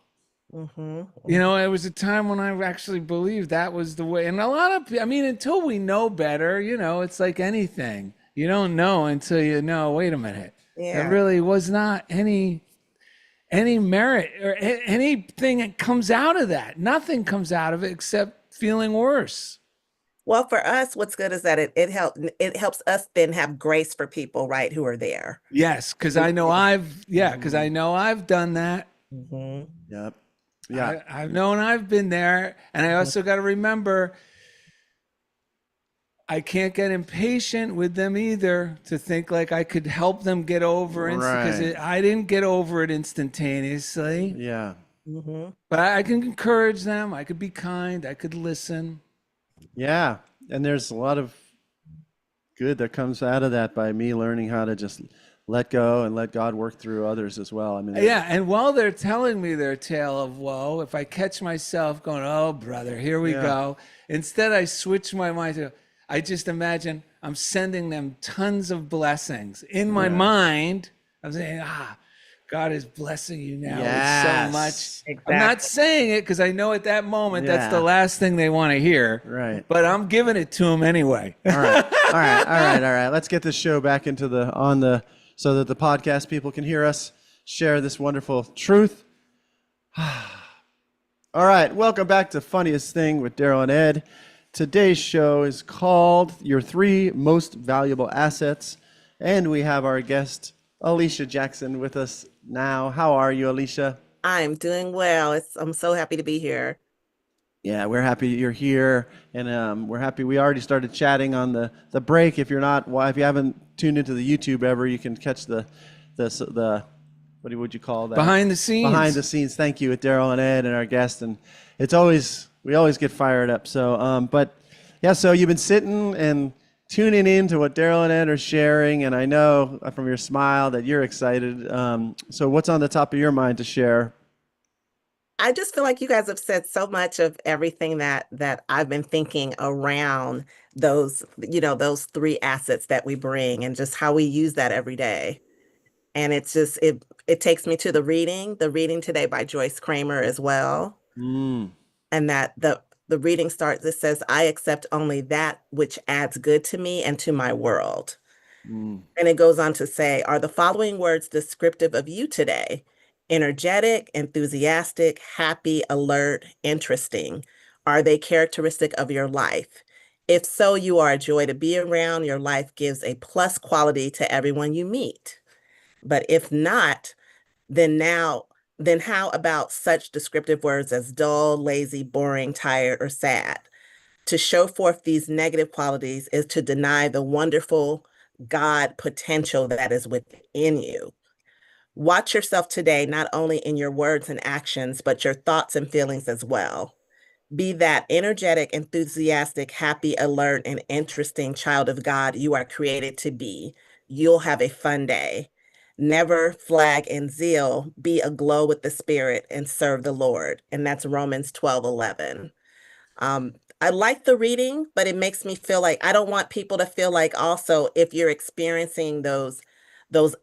It was a time when I actually believed that was the way. And a lot of, until we know better, it's like anything. You don't know until you know, wait a minute. Yeah. There really was not any merit or anything that comes out of that. Nothing comes out of it except feeling worse. Well, for us, what's good is that it helps us then have grace for people, right, who are there. Yes, because I know I've done that. Yep. Yeah. I've known I've been there. And I also got to remember, I can't get impatient with them either to think like I could help them get over it, because I didn't get over it instantaneously. Yeah. But I can encourage them. I could be kind. I could listen. Yeah. And there's a lot of good that comes out of that by me learning how to just let go and let God work through others as well. Yeah. And while they're telling me their tale of woe, if I catch myself going, "Oh, brother, here we go," instead I switch my mind to, I just imagine I'm sending them tons of blessings. In my mind, I'm saying, God is blessing you now with so much. Exactly. I'm not saying it because I know at that moment that's the last thing they want to hear. Right. But I'm giving it to them anyway. All right. Let's get this show back into so that the podcast people can hear us share this wonderful truth. All right. Welcome back to Funniest Thing with Darrell and Ed. today's show is called Your Three Most Valuable Assets. And we have our guest, Alicia Jackson, with us now. How are you, Alicia? I'm doing well. I'm so happy to be here. Yeah, we're happy you're here, and we're happy we already started chatting on the break. If if you haven't tuned into the YouTube ever, you can catch the what would you call that? Behind the scenes. Behind the scenes. Thank you, with Darrell and Ed and our guest, and we always get fired up. So, but yeah, so you've been sitting and tuning in to what Darrell and Ed are sharing, and I know from your smile that you're excited. So, what's on the top of your mind to share? I just feel like you guys have said so much of everything that I've been thinking around those three assets that we bring and just how we use that every day. And it's just it takes me to the reading today by Joyce Kramer as well. Mm, And that the reading starts, it says, I accept only that which adds good to me and to my world. mm, And it goes on to say, are the following words descriptive of you today? Energetic, enthusiastic, happy, alert, interesting. Are they characteristic of your life? If so, you are a joy to be around. Your life gives a plus quality to everyone you meet. But if not, then how about such descriptive words as dull, lazy, boring, tired, or sad? To show forth these negative qualities is to deny the wonderful God potential that is within you. Watch yourself today, not only in your words and actions, but your thoughts and feelings as well. Be that energetic, enthusiastic, happy, alert, and interesting child of God you are created to be. You'll have a fun day. Never flag in zeal, be aglow with the Spirit and serve the Lord. And that's Romans 12:11. I like the reading, but it makes me feel like I don't want people to feel like also if you're experiencing those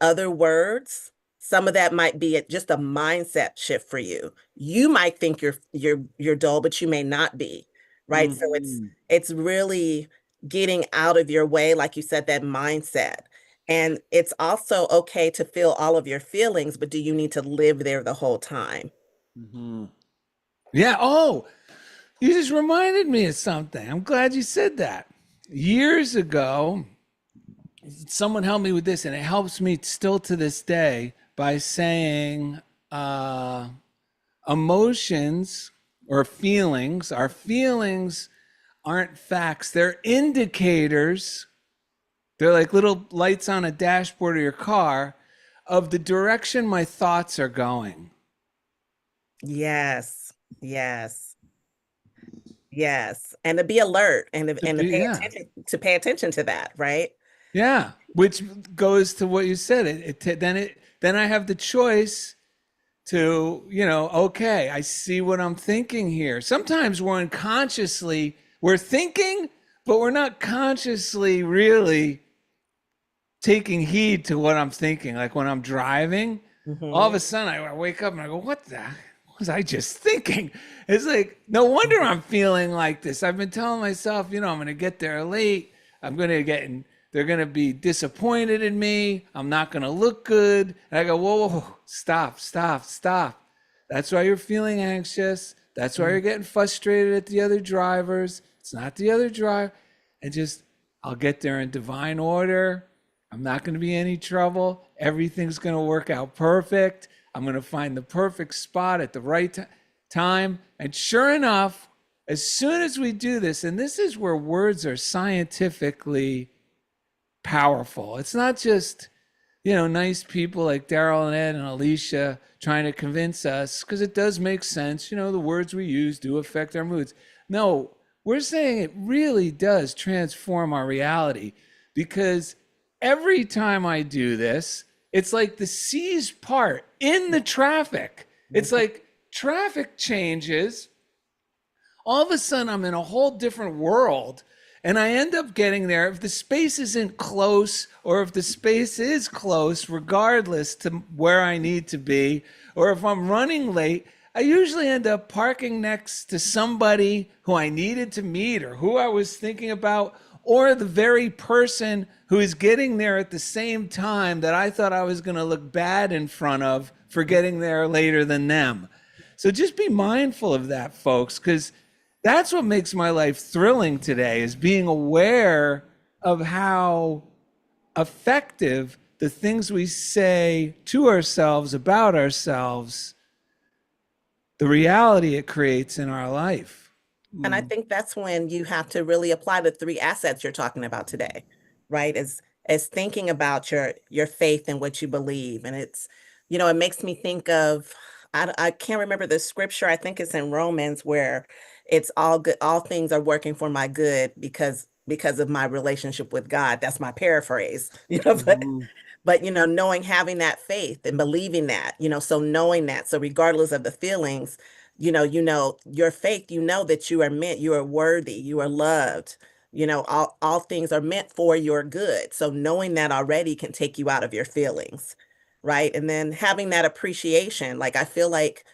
other words, some of that might be just a mindset shift for you. You might think you're dull, but you may not be, right? So mhm, it's really getting out of your way, like you said, that mindset. And it's also okay to feel all of your feelings, but do you need to live there the whole time? mhm. Yeah. Oh, you just reminded me of something. I'm glad you said that. Years ago, someone helped me with this, and it helps me still to this day by saying emotions or feelings, our feelings aren't facts, they're indicators. They're like little lights on a dashboard of your car of the direction my thoughts are going. Yes, yes. Yes, and to be alert and To to be, yeah. pay attention to that, right? Yeah, which goes to what you said. Then I have the choice to, okay, I see what I'm thinking here. Sometimes we're thinking, but we're not consciously really taking heed to what I'm thinking. Like when I'm driving, all of Hmm. a sudden I wake up and I go, what the heck was I just thinking? It's like, no wonder I'm feeling like this. I've been telling myself, I'm going to get there late. They're going to be disappointed in me. I'm not going to look good. And I go, whoa, stop, stop, stop. That's why you're feeling anxious. That's why you're getting frustrated at the other drivers. It's not the other driver. And just, I'll get there in divine order. I'm not going to be in any trouble. Everything's going to work out perfect. I'm going to find the perfect spot at the right time. And sure enough, as soon as we do this, and this is where words are scientifically powerful. It's not just, nice people like Darrell and Ed and Alicia trying to convince us, because it does make sense. The words we use do affect our moods. No, we're saying it really does transform our reality, because every time I do this, it's like the seas part in the traffic. It's like traffic changes. All of a sudden, I'm in a whole different world. And I end up getting there. If the space isn't close, or if the space is close, regardless to where I need to be, or if I'm running late, I usually end up parking next to somebody who I needed to meet or who I was thinking about, or the very person who is getting there at the same time that I thought I was going to look bad in front of for getting there later than them. So just be mindful of that, folks, because That's what makes my life thrilling today, is being aware of how effective the things we say to ourselves about ourselves, the reality it creates in our life. And I think that's when you have to really apply the three assets you're talking about today, right? As thinking about your faith and what you believe. And it's, it makes me think of, I can't remember the scripture. I think it's in Romans where it's all good, all things are working for my good because of my relationship with God. That's my paraphrase, Mhm. but knowing, having that faith and believing that, so knowing that, so regardless of the feelings, your faith, that you are meant, you are worthy, you are loved, all things are meant for your good. So knowing that already can take you out of your feelings, right? And then having that appreciation, like I feel like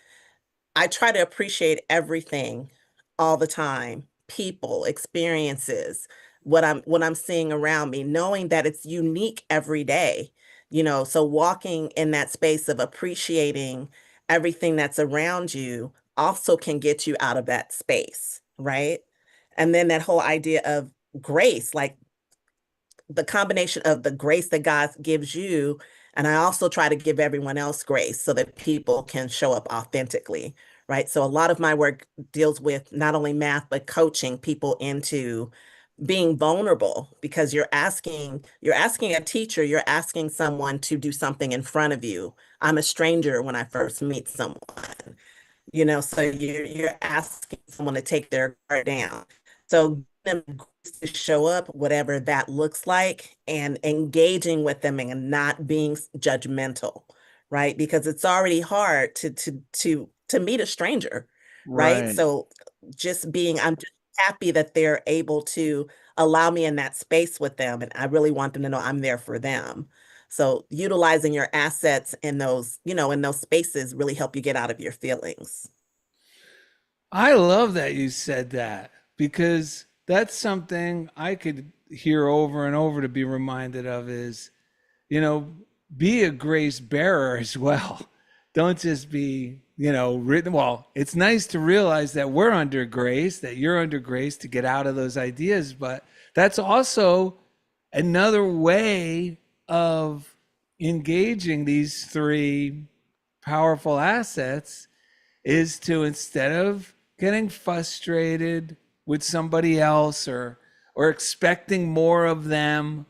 I try to appreciate everything all the time, people, experiences, what I'm seeing around me, knowing that it's unique every day. So walking in that space of appreciating everything that's around you also can get you out of that space, right? And then that whole idea of grace, like the combination of the grace that God gives you. And I also try to give everyone else grace so that people can show up authentically, right? So a lot of my work deals with not only math, but coaching people into being vulnerable, because you're asking a teacher, you're asking someone to do something in front of you. I'm a stranger when I first meet someone, so you're asking someone to take their guard down. So them to show up, whatever that looks like, and engaging with them and not being judgmental, right? Because it's already hard to meet a stranger, right? Right. So I'm just happy that they're able to allow me in that space with them, and I really want them to know I'm there for them. So utilizing your assets in those spaces really help you get out of your feelings. I love that you said that, because that's something I could hear over and over to be reminded of is, you know, be a grace bearer as well. Don't just be, written. Well, it's nice to realize that we're under grace, that you're under grace to get out of those ideas, but that's also another way of engaging these three powerful assets, is to, instead of getting frustrated with somebody else or expecting more of them,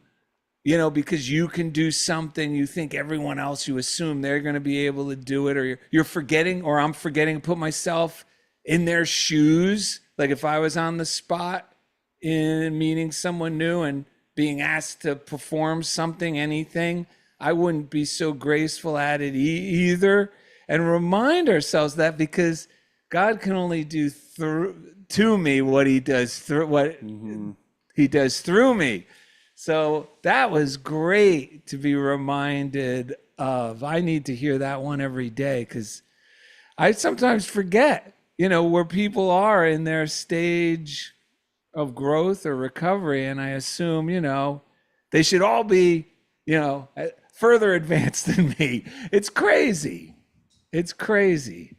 because you can do something, you think everyone else, you assume they're going to be able to do it, or you're forgetting, or I'm forgetting to put myself in their shoes. Like if I was on the spot in meeting someone new and being asked to perform something, anything, I wouldn't be so graceful at it either. And remind ourselves that, because God can only do to me what he does through me. So that was great to be reminded of. I need to hear that one every day, because I sometimes forget, where people are in their stage of growth or recovery. And I assume, they should all be, further advanced than me. It's crazy. It's crazy.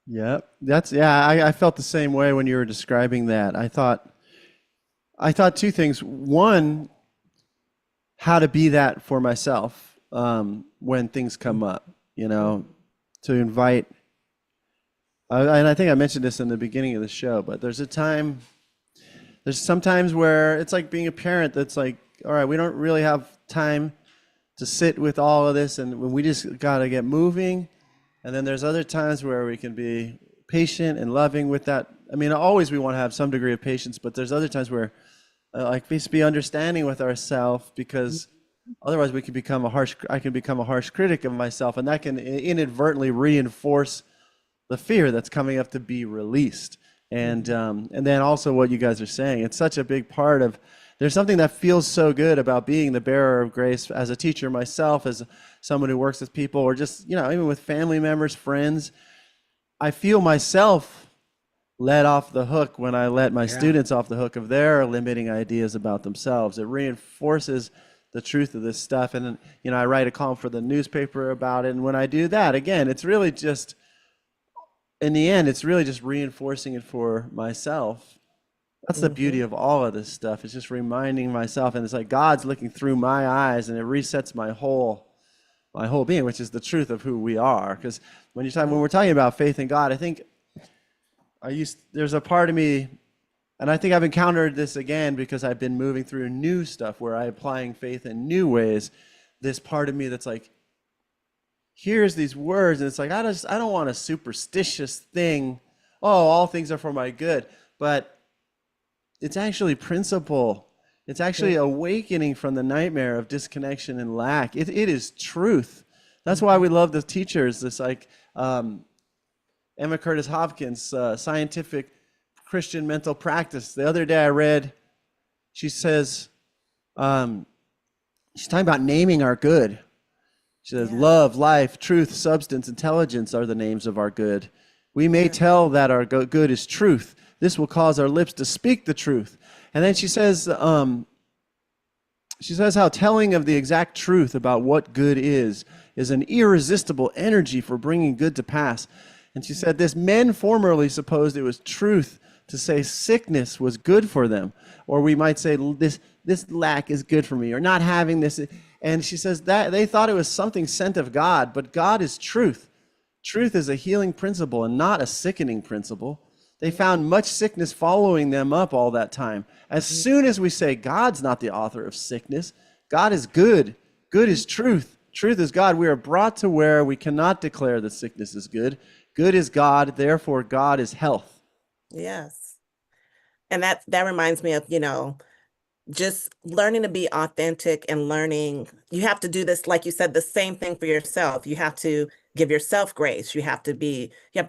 Yep. I felt the same way when you were describing that. I thought two things. One, how to be that for myself when things come up, to invite. And I think I mentioned this in the beginning of the show, but there's sometimes where it's like being a parent that's like, all right, we don't really have time to sit with all of this, and we just got to get moving. And then there's other times where we can be patient and loving with that. I mean, always we want to have some degree of patience, but there's other times where like we just be understanding with ourselves, because otherwise I can become a harsh critic of myself, and that can inadvertently reinforce the fear that's coming up to be released. And then also what you guys are saying, it's such a big part of, there's something that feels so good about being the bearer of grace as a teacher myself, as someone who works with people, or just, even with family members, friends. I feel myself let off the hook when I let my students off the hook of their limiting ideas about themselves. It reinforces the truth of this stuff. And, I write a column for the newspaper about it. And when I do that, again, it's really just in the end, it's really just reinforcing it for myself. That's the beauty Mhm. of all of this stuff. It's just reminding myself, and it's like God's looking through my eyes, and it resets my whole being, which is the truth of who we are. Because when we're talking about faith in God, I think there's a part of me, and I think I've encountered this again because I've been moving through new stuff where I'm applying faith in new ways. This part of me that's like, hears these words, and it's like, I don't want a superstitious thing. Oh, all things are for my good. But it's actually principle. It's actually awakening from the nightmare of disconnection and lack. It is truth. That's why we love the teachers. This like Emma Curtis Hopkins, scientific Christian mental practice. The other day I read, she says, she's talking about naming our good. She says, Yeah. love, life, truth, substance, intelligence are the names of our good. We may Yeah. tell that our good is truth. This will cause our lips to speak the truth. And then she says how telling of the exact truth about what good is an irresistible energy for bringing good to pass. And she said this: men formerly supposed it was truth to say sickness was good for them, or we might say this lack is good for me, or not having this. And she says that they thought it was something sent of God, but God is truth. Truth is a healing principle and not a sickening principle. They found much sickness following them up all that time. As soon as we say God's not the author of sickness, God is good. Good is truth. Truth is God. We are brought to where we cannot declare that sickness is good. Good is God. Therefore, God is health. Yes. And that reminds me of, just learning to be authentic and learning. You have to do this, like you said, the same thing for yourself. You have to give yourself grace. You have to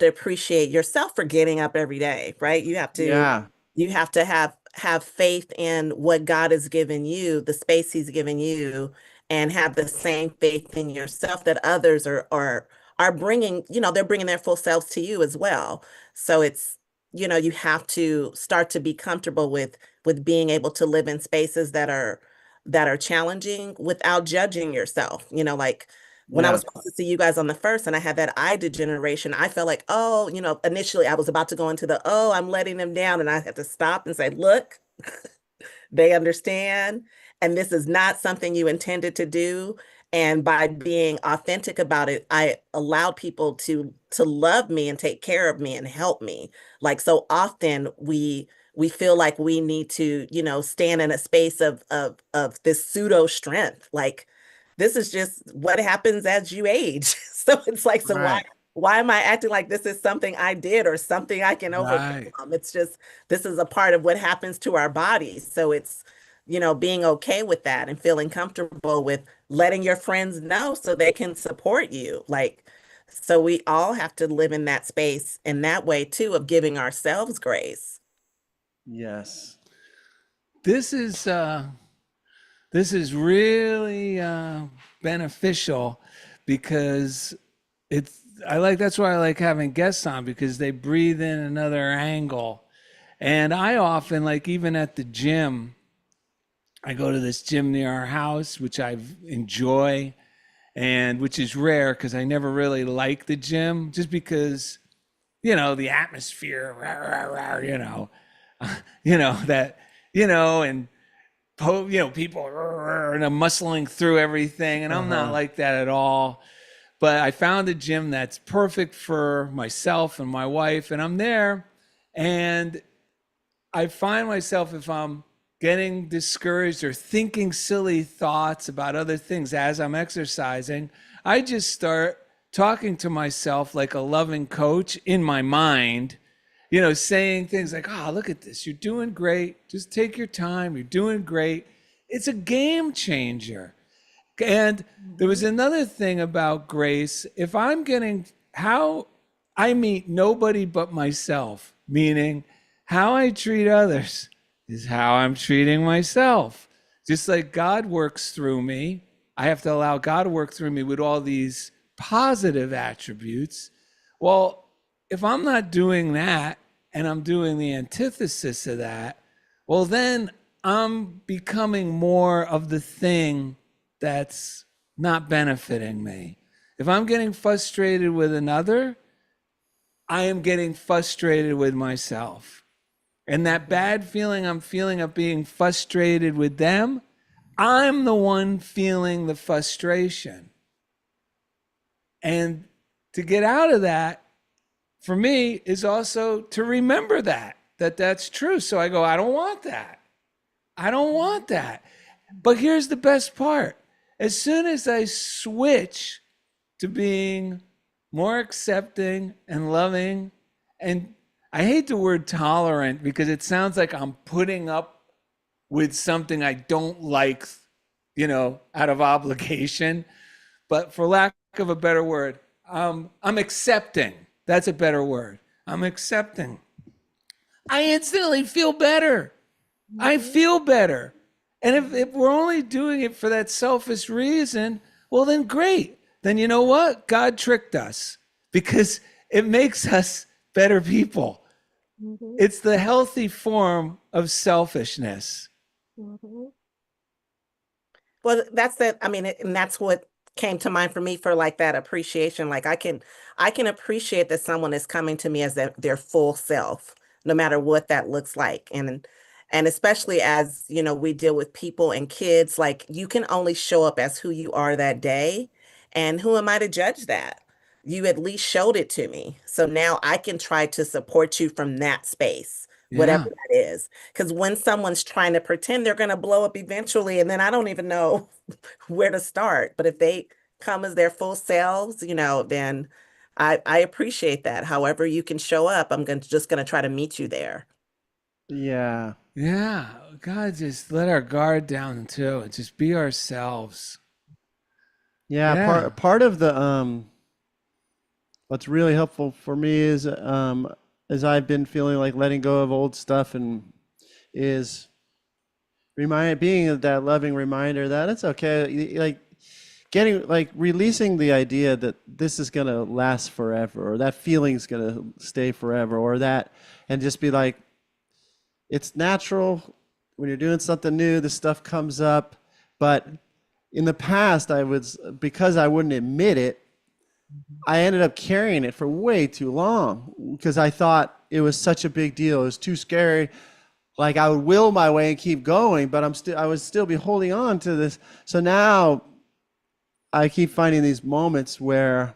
appreciate yourself for getting up every day, right? Yeah. You have to have faith in what God has given you, the space he's given you, and have the same faith in yourself that others are bringing, they're bringing their full selves to you as well. So it's, you have to start to be comfortable with being able to live in spaces that are challenging without judging yourself. Like when I Yeah. was supposed to see you guys on the first and I had that eye degeneration, I felt like, oh, initially I was about to go into I'm letting them down. And I had to stop and say, look, they understand. And this is not something you intended to do. And by being authentic about it, I allowed people to love me and take care of me and help me. Like so often we feel like we need to, stand in a space of this pseudo strength. Like this is just what happens as you age. So it's like, so Right. why am I acting like this is something I did or something I can Right. overcome? It's just this is a part of what happens to our bodies. So it's, being okay with that and feeling comfortable with letting your friends know so they can support you. Like, so we all have to live in that space in that way too, of giving ourselves grace. Yes. This is really beneficial because that's why I like having guests on, because they breathe in another angle. And I often, like, even at the gym, I go to this gym near our house, which I enjoy, and which is rare because I never really like the gym, just because, the atmosphere, that, and people and I'm muscling through everything, and I'm not Uh-huh. like that at all. But I found a gym that's perfect for myself and my wife, and I'm there, and I find myself, if I'm getting discouraged or thinking silly thoughts about other things as I'm exercising, I just start talking to myself like a loving coach in my mind, saying things like, oh, look at this. You're doing great. Just take your time. You're doing great. It's a game changer. And there was Mhm. another thing about grace. If I'm getting how I meet nobody but myself, meaning how I treat others is how I'm treating myself. Just like God works through me, I have to allow God to work through me with all these positive attributes. Well, if I'm not doing that and I'm doing the antithesis of that, well, then I'm becoming more of the thing that's not benefiting me. If I'm getting frustrated with another, I am getting frustrated with myself. And that bad feeling I'm feeling of being frustrated with them, I'm the one feeling the frustration. And to get out of that, for me, is also to remember that that's true. So I go, I don't want that. I don't want that. But here's the best part. As soon as I switch to being more accepting and loving, and I hate the word tolerant because it sounds like I'm putting up with something I don't like, out of obligation. But for lack of a better word, I'm accepting. That's a better word. I'm accepting. I instantly feel better. I feel better. And if we're only doing it for that selfish reason, well, then great. Then you know what? God tricked us because it makes us better people. Mhm. It's the healthy form of selfishness. Mhm. Well, and that's what came to mind for me for like that appreciation. Like I can appreciate that someone is coming to me as their full self, no matter what that looks like. And especially as, we deal with people and kids, like you can only show up as who you are that day. And who am I to judge that? You at least showed it to me. So now I can try to support you from that space, whatever Yeah. that is. Because when someone's trying to pretend, they're going to blow up eventually, and then I don't even know where to start. But if they come as their full selves, then I appreciate that. However you can show up, just gonna try to meet you there. Yeah. Yeah. God, just let our guard down too and just be ourselves. Yeah, Yeah. part of the what's really helpful for me is as I've been feeling like letting go of old stuff and is being that loving reminder that it's okay, like getting like releasing the idea that this is going to last forever or that feeling's going to stay forever or that, and just be like, it's natural when you're doing something new, this stuff comes up. But in the past, because I wouldn't admit it, I ended up carrying it for way too long because I thought it was such a big deal. It was too scary. Like I would will my way and keep going, but I would still be holding on to this. So now I keep finding these moments where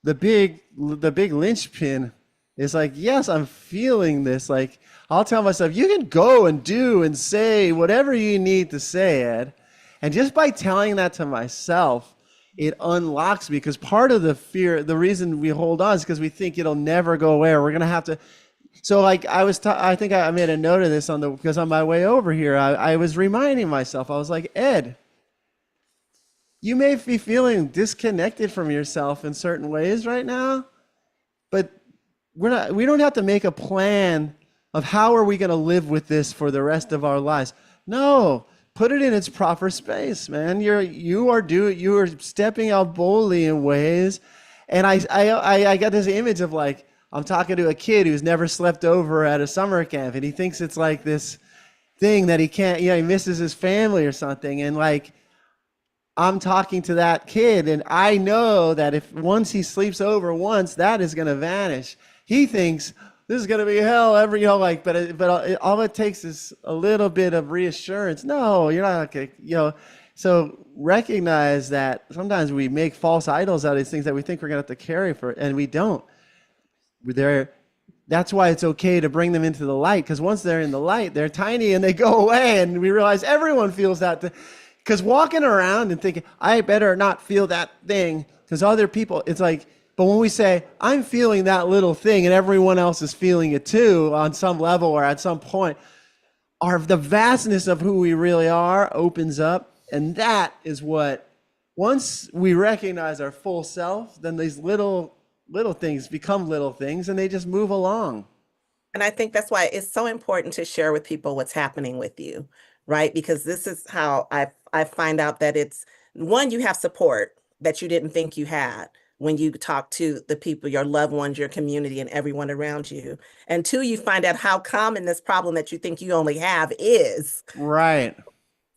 the big linchpin is like, yes, I'm feeling this. Like I'll tell myself, you can go and do and say whatever you need to say, Ed. And just by telling that to myself, it unlocks me, because part of the fear, the reason we hold on is because we think it'll never go away, or we're gonna have to. So like I think I made a note of this because on my way over here, I was reminding myself, I was like, Ed, you may be feeling disconnected from yourself in certain ways right now, but we don't have to make a plan of how are we going to live with this for the rest of our lives. No, put it in its proper space, man. You are stepping out boldly in ways. And I got this image of like, I'm talking to a kid who's never slept over at a summer camp, and he thinks it's like this thing that he can't, he misses his family or something. And like, I'm talking to that kid, and I know that if once he sleeps over once, that is going to vanish. He thinks this is going to be hell every, all it takes is a little bit of reassurance. No, you're not going to, so recognize that sometimes we make false idols out of these things that we think we're going to have to carry for, and we don't. That's why it's okay to bring them into the light, because once they're in the light, they're tiny and they go away, and we realize everyone feels that. Because walking around and thinking, I better not feel that thing, because other people, it's like, but when we say, I'm feeling that little thing and everyone else is feeling it too on some level or at some point, the vastness of who we really are opens up. And that is what, once we recognize our full self, then these little things become little things and they just move along. And I think that's why it's so important to share with people what's happening with you, right? Because this is how I find out that it's one, you have support that you didn't think you had when you talk to the people, your loved ones, your community, and everyone around you. And two, you find out how common this problem that you think you only have is. Right.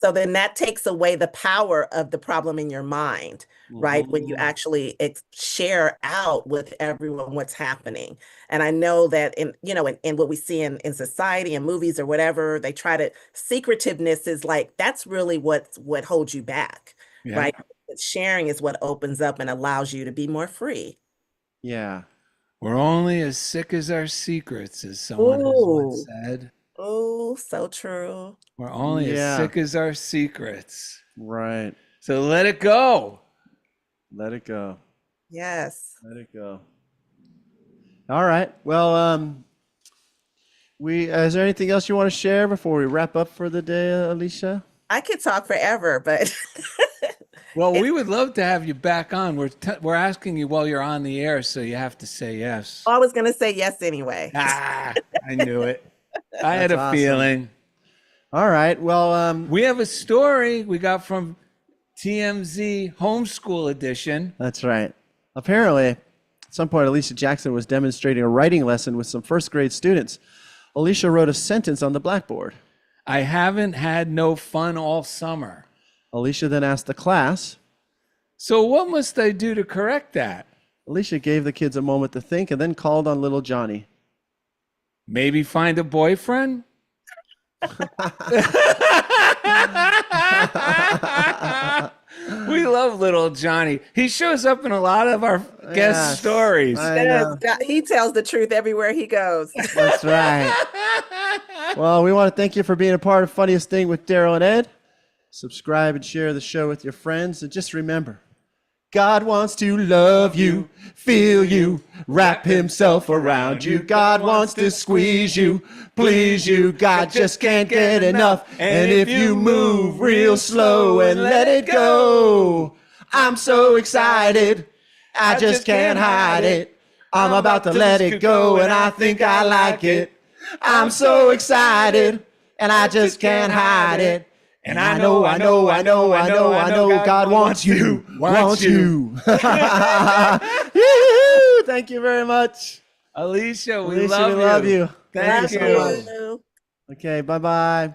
So then that takes away the power of the problem in your mind, right? When you Mhm. actually share out with everyone what's happening. And I know that in what we see in society and movies or whatever, they try to secretiveness is like, that's really what holds you back, Yeah. right? Sharing is what opens up and allows you to be more free. Yeah. We're only as sick as our secrets, as someone has once Ooh, said. ooh, so true. We're only as Yeah. sick as our secrets. Right. So let it go. Let it go. Yes. Let it go. All right. Well, is there anything else you want to share before we wrap up for the day, Alicia? I could talk forever, but Well, it's we would love to have you back on. We're asking you while you're on the air, so you have to say yes. I was going to say yes anyway. Ah, I knew it. I had That's a awesome. feeling. All right. Well, We have a story we got from TMZ Homeschool Edition. that's right. Apparently, at some point, Alicia Jackson was demonstrating a writing lesson with some first grade students. Alicia wrote a sentence on the blackboard. I haven't had no fun all summer. Alicia then asked the class. So what must I do to correct that? Alicia gave the kids a moment to think and then called on little Johnny. Maybe find a boyfriend? We love little Johnny. He shows up in a lot of our guest Yes, stories. I know. He tells the truth everywhere he goes. That's right. Well, we want to thank you for being a part of Funniest Thing with Darrell and Ed. Subscribe and share the show with your friends. And just remember, God wants to love you, feel you, wrap himself around you. God wants to squeeze you, please you. God just can't get enough. And if you move real slow and let it go, I'm so excited, I just can't hide it. I'm about to let it go and I think I like it. I'm so excited and I just can't hide it. And I know God wants you, wants you. Thank you very much. Alicia, we Alicia, love we you. love you. Thank Thank you so you. much. Okay, bye-bye.